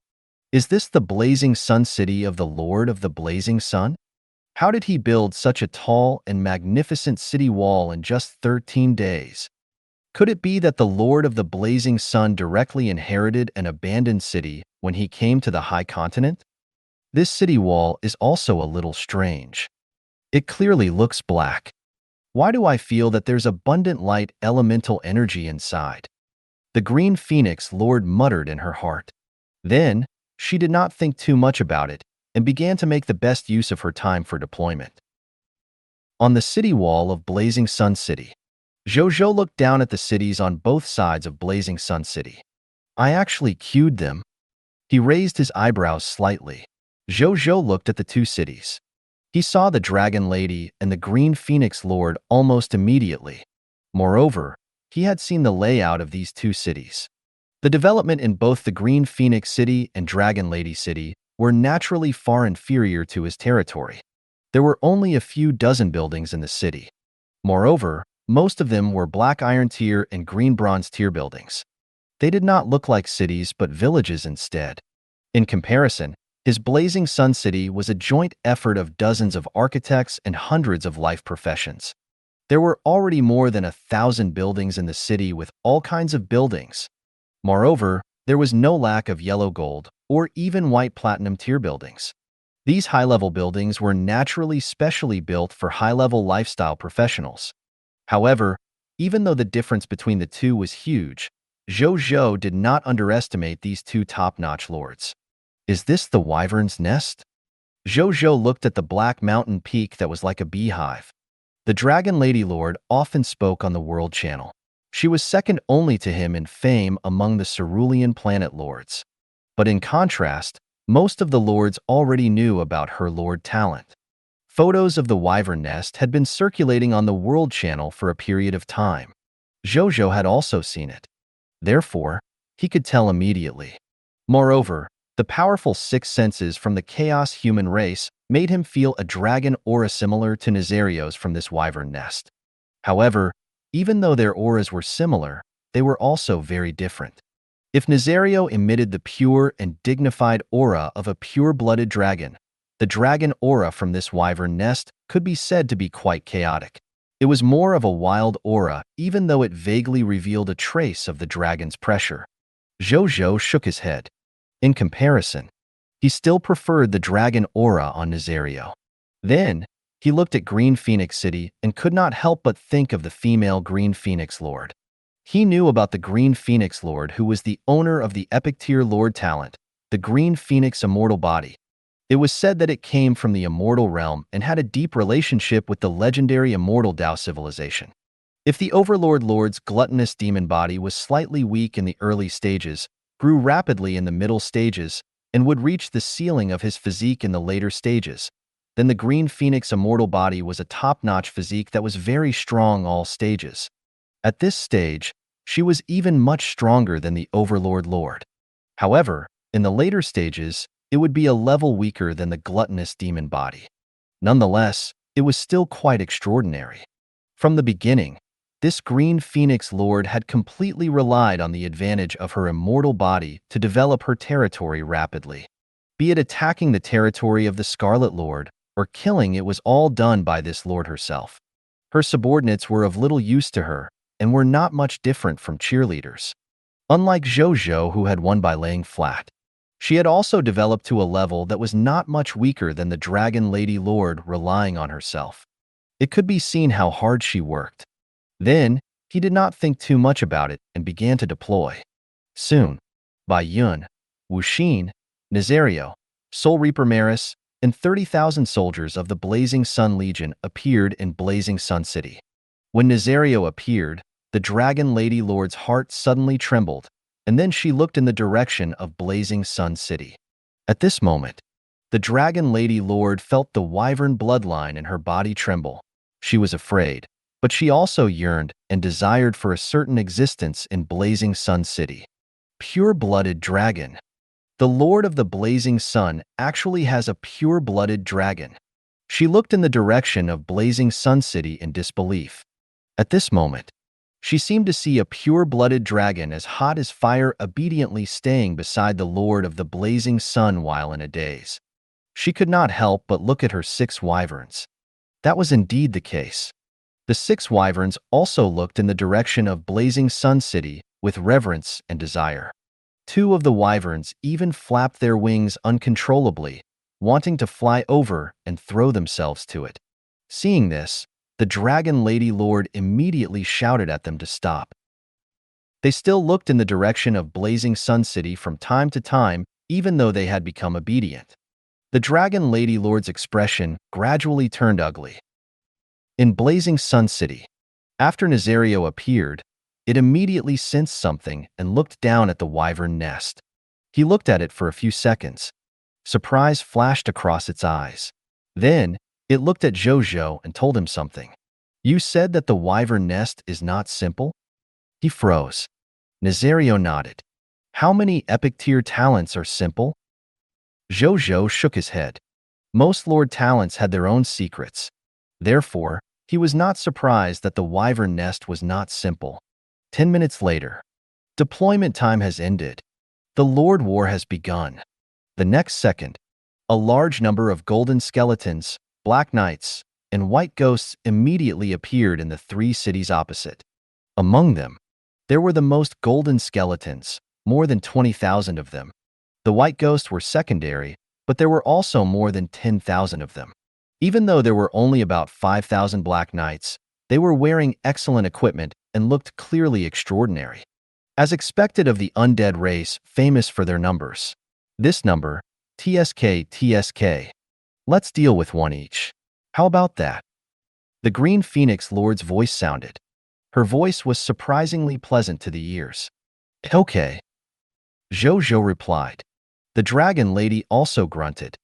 Is this the Blazing Sun City of the Lord of the Blazing Sun? How did he build such a tall and magnificent city wall in just 13 days? Could it be that the Lord of the Blazing Sun directly inherited an abandoned city when he came to the High Continent? This city wall is also a little strange. It clearly looks black. Why do I feel that there's abundant light elemental energy inside? The Green Phoenix Lord muttered in her heart. Then, she did not think too much about it and began to make the best use of her time for deployment. On the city wall of Blazing Sun City, Zhou Zhou looked down at the cities on both sides of Blazing Sun City. I actually queued them. He raised his eyebrows slightly. Zhou Zhou looked at the two cities. He saw the Dragon Lady and the Green Phoenix Lord almost immediately. Moreover, he had seen the layout of these two cities. The development in both the Green Phoenix City and Dragon Lady City were naturally far inferior to his territory. There were only a few dozen buildings in the city. Moreover, most of them were Black Iron Tier and Green Bronze Tier buildings. They did not look like cities but villages instead. In comparison, his Blazing Sun City was a joint effort of dozens of architects and hundreds of life professions. There were already more than 1,000 buildings in the city with all kinds of buildings. Moreover, there was no lack of yellow gold or even white platinum tier buildings. These high-level buildings were naturally specially built for high-level lifestyle professionals. However, even though the difference between the two was huge, Zhou Zhou did not underestimate these two top-notch lords. Is this the Wyvern's Nest? Zhou Zhou looked at the black mountain peak that was like a beehive. The Dragon Lady Lord often spoke on the World Channel. She was second only to him in fame among the Cerulean planet lords. But in contrast, most of the lords already knew about her lord talent. Photos of the Wyvern Nest had been circulating on the World Channel for a period of time. Zhou Zhou had also seen it. Therefore, he could tell immediately. Moreover, the powerful sixth senses from the chaos human race made him feel a dragon aura similar to Nazario's from this Wyvern Nest. However, even though their auras were similar, they were also very different. If Nazario emitted the pure and dignified aura of a pure-blooded dragon, the dragon aura from this Wyvern Nest could be said to be quite chaotic. It was more of a wild aura, even though it vaguely revealed a trace of the dragon's pressure. Zhou Zhou shook his head. In comparison, he still preferred the dragon aura on Nazario. Then, he looked at Green Phoenix City and could not help but think of the female Green Phoenix Lord. He knew about the Green Phoenix Lord who was the owner of the epic tier Lord talent, the Green Phoenix Immortal Body. It was said that it came from the immortal realm and had a deep relationship with the legendary immortal Dao civilization. If the Overlord Lord's gluttonous demon body was slightly weak in the early stages, grew rapidly in the middle stages, and would reach the ceiling of his physique in the later stages, then the Green Phoenix Immortal Body was a top-notch physique that was very strong all stages. At this stage, she was even much stronger than the Overlord Lord. However, in the later stages, it would be a level weaker than the gluttonous demon body. Nonetheless, it was still quite extraordinary. From the beginning, this Green Phoenix Lord had completely relied on the advantage of her immortal body to develop her territory rapidly. Be it attacking the territory of the Scarlet Lord, or killing, it was all done by this lord herself. Her subordinates were of little use to her, and were not much different from cheerleaders. Unlike Zhou Zhou, who had won by laying flat, she had also developed to a level that was not much weaker than the Dragon Lady Lord relying on herself. It could be seen how hard she worked. Then, he did not think too much about it and began to deploy. Soon, Bai Yun, Wu Xin, Nazario, Soul Reaper Maris, and 30,000 soldiers of the Blazing Sun Legion appeared in Blazing Sun City. When Nazario appeared, the Dragon Lady Lord's heart suddenly trembled, and then she looked in the direction of Blazing Sun City. At this moment, the Dragon Lady Lord felt the wyvern bloodline in her body tremble. She was afraid, but she also yearned and desired for a certain existence in Blazing Sun City. Pure-blooded dragon. The Lord of the Blazing Sun actually has a pure-blooded dragon. She looked in the direction of Blazing Sun City in disbelief. At this moment, she seemed to see a pure-blooded dragon as hot as fire obediently staying beside the Lord of the Blazing Sun while in a daze. She could not help but look at her 6 wyverns. That was indeed the case. The 6 wyverns also looked in the direction of Blazing Sun City with reverence and desire. 2 of the wyverns even flapped their wings uncontrollably, wanting to fly over and throw themselves to it. Seeing this, the Dragon Lady Lord immediately shouted at them to stop. They still looked in the direction of Blazing Sun City from time to time, even though they had become obedient. The Dragon Lady Lord's expression gradually turned ugly. In Blazing Sun City, after Nazario appeared, it immediately sensed something and looked down at the wyvern nest. He looked at it for a few seconds. Surprise flashed across its eyes. Then, it looked at Zhou Zhou and told him something. You said that the wyvern nest is not simple? He froze. Nazario nodded. How many epic tier talents are simple? Zhou Zhou shook his head. Most lord talents had their own secrets. Therefore, he was not surprised that the wyvern nest was not simple. 10 minutes later. Deployment time has ended. The Lord War has begun. The next second, a large number of golden skeletons, black knights, and white ghosts immediately appeared in the three cities opposite. Among them, there were the most golden skeletons, more than 20,000 of them. The white ghosts were secondary, but there were also more than 10,000 of them. Even though there were only about 5,000 black knights, they were wearing excellent equipment and looked clearly extraordinary. As expected of the undead race famous for their numbers. This number, TSK. Let's deal with one each. How about that? The Green Phoenix Lord's voice sounded. Her voice was surprisingly pleasant to the ears. Okay. Zhou Zhou replied. The Dragon Lady also grunted.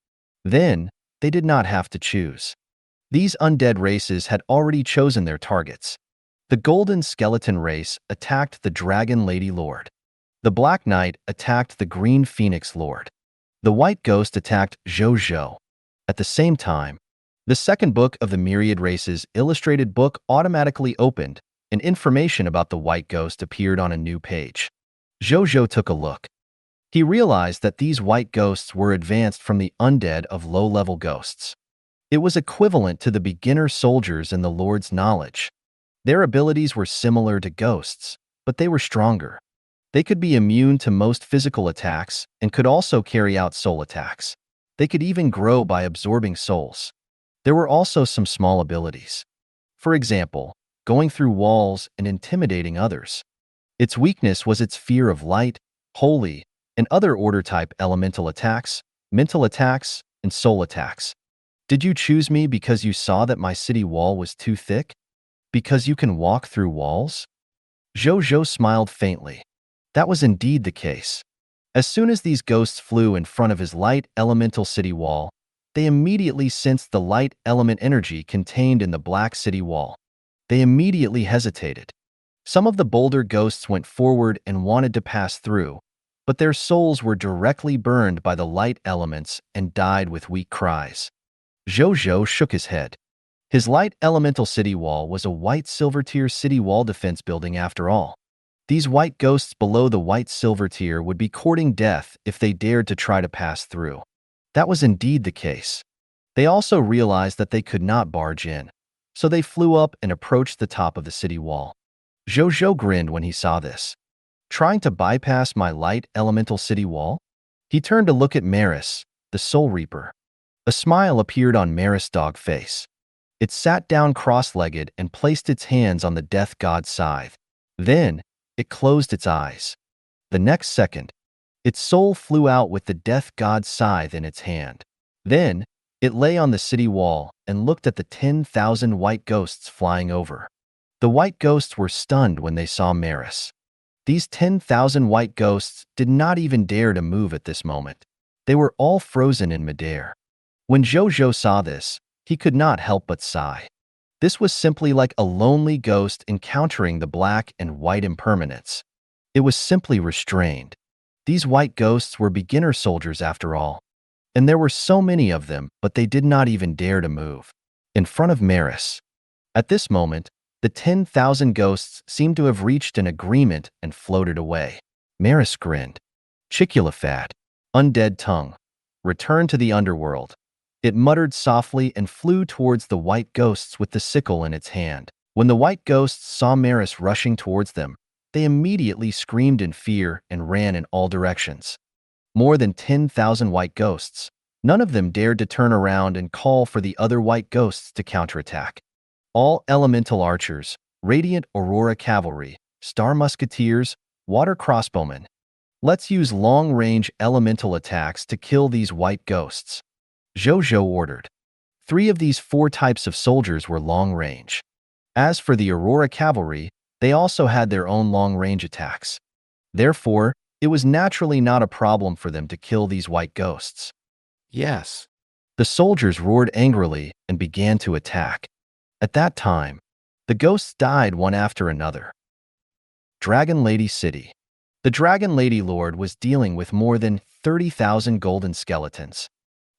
Then, they did not have to choose. These undead races had already chosen their targets. The Golden Skeleton race attacked the Dragon Lady Lord. The Black Knight attacked the Green Phoenix Lord. The White Ghost attacked Zhou Zhou. At the same time, the second book of the Myriad Races illustrated book automatically opened, and information about the White Ghost appeared on a new page. Zhou Zhou took a look. He realized that these white ghosts were advanced from the undead of low-level ghosts. It was equivalent to the beginner soldiers in the Lord's knowledge. Their abilities were similar to ghosts, but they were stronger. They could be immune to most physical attacks and could also carry out soul attacks. They could even grow by absorbing souls. There were also some small abilities. For example, going through walls and intimidating others. Its weakness was its fear of light, holy, and other order-type elemental attacks, mental attacks, and soul attacks. Did you choose me because you saw that my city wall was too thick? Because you can walk through walls? Zhou Zhou smiled faintly. That was indeed the case. As soon as these ghosts flew in front of his light elemental city wall, they immediately sensed the light element energy contained in the black city wall. They immediately hesitated. Some of the bolder ghosts went forward and wanted to pass through, but their souls were directly burned by the light elements and died with weak cries. Zhou Zhou shook his head. His light elemental city wall was a white silver tier city wall defense building after all. These white ghosts below the white silver tier would be courting death if they dared to try to pass through. That was indeed the case. They also realized that they could not barge in, so they flew up and approached the top of the city wall. Zhou Zhou grinned when he saw this. Trying to bypass my light elemental city wall? He turned to look at Maris, the Soul Reaper. A smile appeared on Maris' dog face. It sat down cross-legged and placed its hands on the death god's scythe. Then, it closed its eyes. The next second, its soul flew out with the death god's scythe in its hand. Then, it lay on the city wall and looked at the 10,000 white ghosts flying over. The white ghosts were stunned when they saw Maris. These 10,000 white ghosts did not even dare to move at this moment. They were all frozen in midair. When Zhou Zhou saw this, he could not help but sigh. This was simply like a lonely ghost encountering the black and white impermanence. It was simply restrained. These white ghosts were beginner soldiers after all. And there were so many of them, but they did not even dare to move. In front of Maris. At this moment, the 10,000 ghosts seemed to have reached an agreement and floated away. Maris grinned. Chiculafad, undead tongue. Return to the underworld. It muttered softly and flew towards the white ghosts with the sickle in its hand. When the white ghosts saw Maris rushing towards them, they immediately screamed in fear and ran in all directions. More than 10,000 white ghosts. None of them dared to turn around and call for the other white ghosts to counterattack. All elemental archers, radiant aurora cavalry, star musketeers, water crossbowmen. Let's use long-range elemental attacks to kill these white ghosts. Zhou Zhou ordered. 3 of these 4 types of soldiers were long-range. As for the Aurora Cavalry, they also had their own long-range attacks. Therefore, it was naturally not a problem for them to kill these white ghosts. Yes. The soldiers roared angrily and began to attack. At that time, the ghosts died one after another. Dragon Lady City. The Dragon Lady Lord was dealing with more than 30,000 golden skeletons.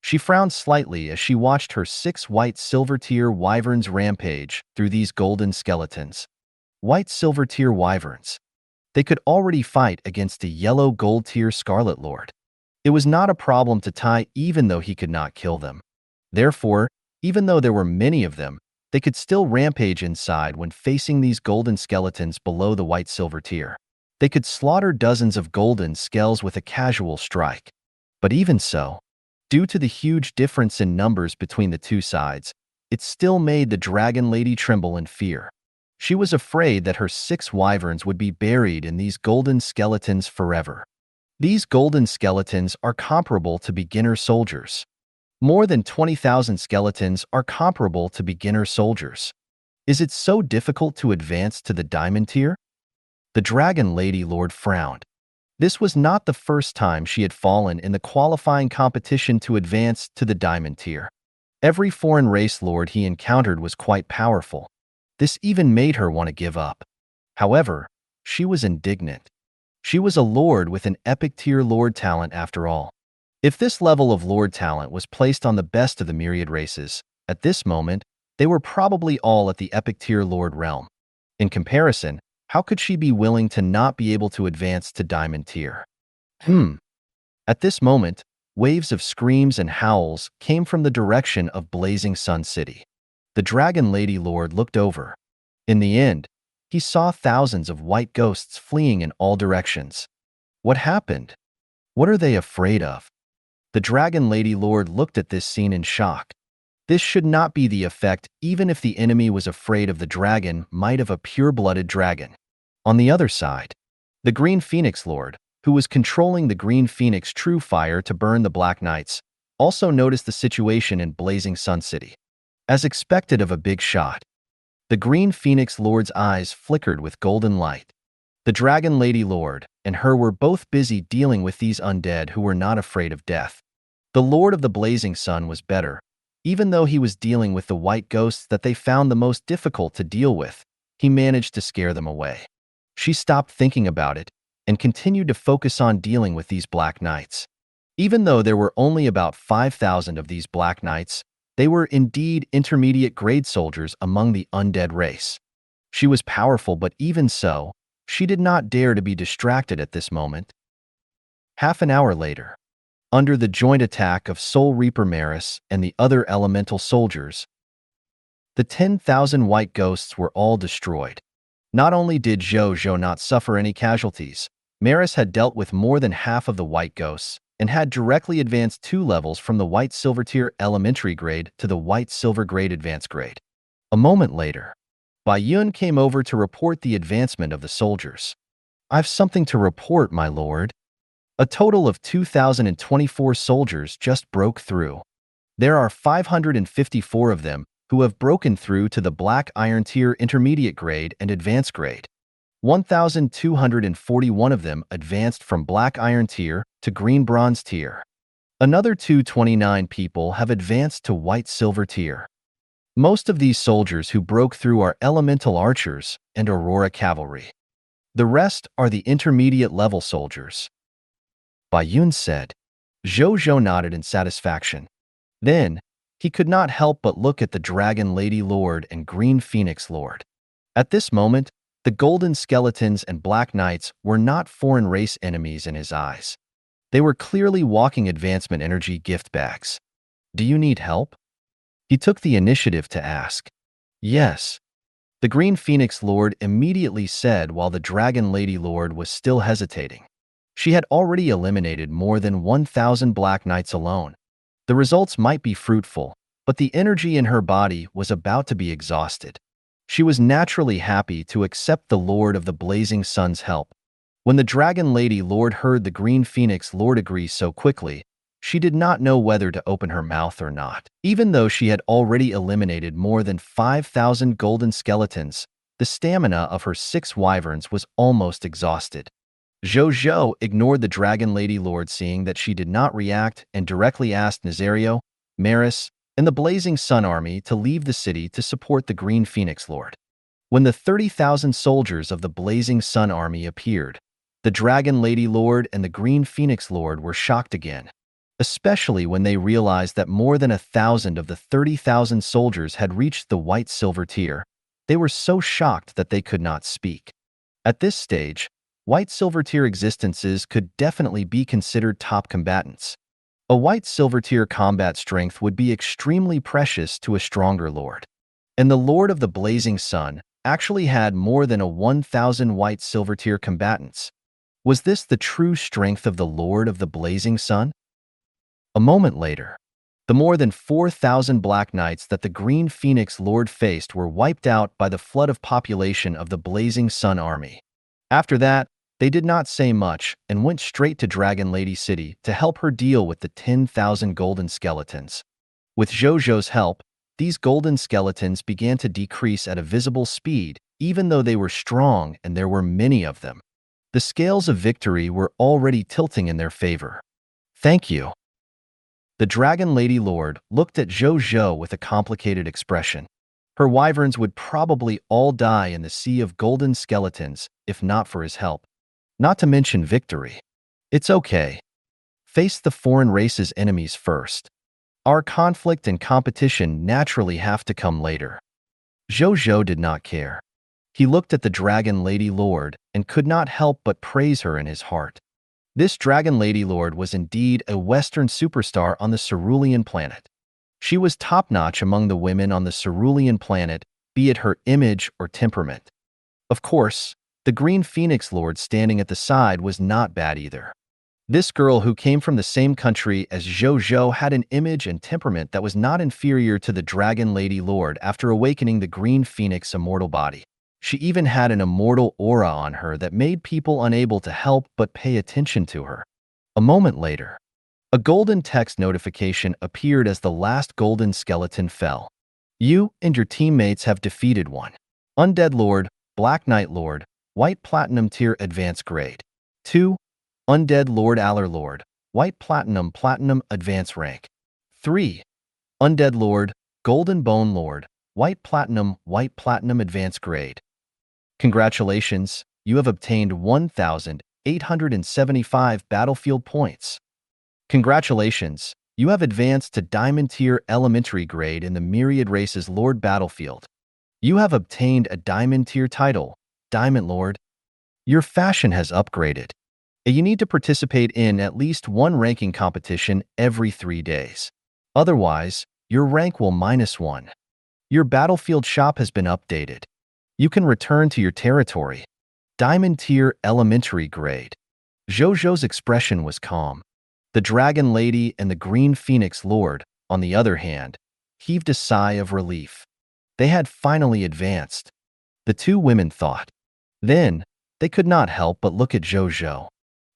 She frowned slightly as she watched her 6 white silver-tier wyverns rampage through these golden skeletons. White silver-tier wyverns. They could already fight against a yellow gold-tier Scarlet Lord. It was not a problem to tie even though he could not kill them. Therefore, even though there were many of them, they could still rampage inside when facing these golden skeletons below the white silver tier. They could slaughter dozens of golden skells with a casual strike. But even so, due to the huge difference in numbers between the two sides, it still made the Dragon Lady tremble in fear. She was afraid that her 6 wyverns would be buried in these golden skeletons forever. These golden skeletons are comparable to beginner soldiers. More than 20,000 skeletons are comparable to beginner soldiers. Is it so difficult to advance to the diamond tier? The Dragon Lady Lord frowned. This was not the first time she had fallen in the qualifying competition to advance to the diamond tier. Every foreign race lord he encountered was quite powerful. This even made her want to give up. However, she was indignant. She was a lord with an epic tier lord talent after all. If this level of lord talent was placed on the best of the myriad races, at this moment, they were probably all at the epic tier lord realm. In comparison, how could she be willing to not be able to advance to diamond tier? At this moment, waves of screams and howls came from the direction of Blazing Sun City. The Dragon Lady Lord looked over. In the end, he saw thousands of white ghosts fleeing in all directions. What happened? What are they afraid of? The Dragon Lady Lord looked at this scene in shock. This should not be the effect even if the enemy was afraid of the dragon might of a pure-blooded dragon. On the other side, the Green Phoenix Lord, who was controlling the Green Phoenix True Fire to burn the Black Knights, also noticed the situation in Blazing Sun City. As expected of a big shot, the Green Phoenix Lord's eyes flickered with golden light. The Dragon Lady Lord and her were both busy dealing with these undead who were not afraid of death. The Lord of the Blazing Sun was better. Even though he was dealing with the white ghosts that they found the most difficult to deal with, he managed to scare them away. She stopped thinking about it and continued to focus on dealing with these Black Knights. Even though there were only about 5,000 of these Black Knights, they were indeed intermediate grade soldiers among the undead race. She was powerful, but even so, she did not dare to be distracted at this moment. Half an hour later, under the joint attack of Soul Reaper Maris and the other elemental soldiers, the 10,000 white ghosts were all destroyed. Not only did Zhou Zhou not suffer any casualties, Maris had dealt with more than half of the white ghosts and had directly advanced 2 levels from the white silver tier elementary grade to the white silver grade advanced grade. A moment later, Bai Yun came over to report the advancement of the soldiers. "I've something to report, my lord. A total of 2,024 soldiers just broke through. There are 554 of them who have broken through to the Black Iron Tier Intermediate Grade and Advanced Grade. 1,241 of them advanced from Black Iron Tier to Green Bronze Tier. Another 229 people have advanced to White Silver Tier. Most of these soldiers who broke through are Elemental Archers and Aurora Cavalry. The rest are the intermediate level soldiers." Bai Yun said. Zhou Zhou nodded in satisfaction. Then, he could not help but look at the Dragon Lady Lord and Green Phoenix Lord. At this moment, the Golden Skeletons and Black Knights were not foreign race enemies in his eyes. They were clearly walking advancement energy gift bags. "Do you need help?" He took the initiative to ask. "Yes." The Green Phoenix Lord immediately said while the Dragon Lady Lord was still hesitating. She had already eliminated more than 1,000 Black Knights alone. The results might be fruitful, but the energy in her body was about to be exhausted. She was naturally happy to accept the Lord of the Blazing Sun's help. When the Dragon Lady Lord heard the Green Phoenix Lord agree so quickly, she did not know whether to open her mouth or not. Even though she had already eliminated more than 5,000 golden skeletons, the stamina of her 6 wyverns was almost exhausted. Zhou Zhou ignored the Dragon Lady Lord, seeing that she did not react, and directly asked Nazario, Maris, and the Blazing Sun Army to leave the city to support the Green Phoenix Lord. When the 30,000 soldiers of the Blazing Sun Army appeared, the Dragon Lady Lord and the Green Phoenix Lord were shocked again, especially when they realized that more than 1,000 of the 30,000 soldiers had reached the White Silver tier. They were so shocked that they could not speak. At this stage, White Silver tier existences could definitely be considered top combatants. A White Silver tier combat strength would be extremely precious to a stronger lord. And the Lord of the Blazing Sun actually had more than 1,000 White Silver tier combatants. Was this the true strength of the Lord of the Blazing Sun? A moment later, the more than 4,000 Black Knights that the Green Phoenix Lord faced were wiped out by the flood of population of the Blazing Sun Army. After that, they did not say much and went straight to Dragon Lady City to help her deal with the 10,000 golden skeletons. With Zhou Zhou's help, these golden skeletons began to decrease at a visible speed, even though they were strong and there were many of them. The scales of victory were already tilting in their favor. Thank you. The Dragon Lady Lord looked at Zhou Zhou with a complicated expression. Her wyverns would probably all die in the sea of golden skeletons if not for his help. Not to mention victory. It's okay. Face the foreign race's enemies first. Our conflict and competition naturally have to come later. Zhou Zhou did not care. He looked at the Dragon Lady Lord and could not help but praise her in his heart. This Dragon Lady Lord was indeed a Western superstar on the Cerulean planet. She was top-notch among the women on the Cerulean planet, be it her image or temperament. Of course, the Green Phoenix Lord standing at the side was not bad either. This girl who came from the same country as Zhou Zhou had an image and temperament that was not inferior to the Dragon Lady Lord after awakening the Green Phoenix immortal body. She even had an immortal aura on her that made people unable to help but pay attention to her. A moment later, a golden text notification appeared as the last golden skeleton fell. You and your teammates have defeated one Undead Lord, Black Knight Lord, White Platinum Tier Advanced Grade. 2. Undead Lord Aller Lord, White Platinum Platinum Advanced Rank. 3. Undead Lord, Golden Bone Lord, White Platinum Advanced Grade. Congratulations, you have obtained 1,875 battlefield points. Congratulations, you have advanced to Diamond Tier Elementary Grade in the Myriad Race's Lord Battlefield. You have obtained a Diamond Tier title, Diamond Lord. Your fashion has upgraded. You need to participate in at least one ranking competition every 3 days. Otherwise, your rank will -1. Your battlefield shop has been updated. You can return to your territory. Diamond Tier Elementary Grade. Zhou Zhou's expression was calm. The Dragon Lady and the Green Phoenix Lord, on the other hand, heaved a sigh of relief. They had finally advanced. The two women thought. Then, they could not help but look at Zhou Zhou.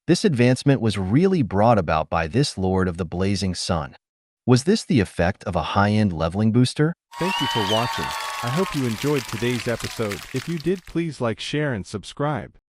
This advancement was really brought about by this Lord of the Blazing Sun. Was this the effect of a high-end leveling booster? Thank you for watching. I hope you enjoyed today's episode. If you did, please like, share, and subscribe.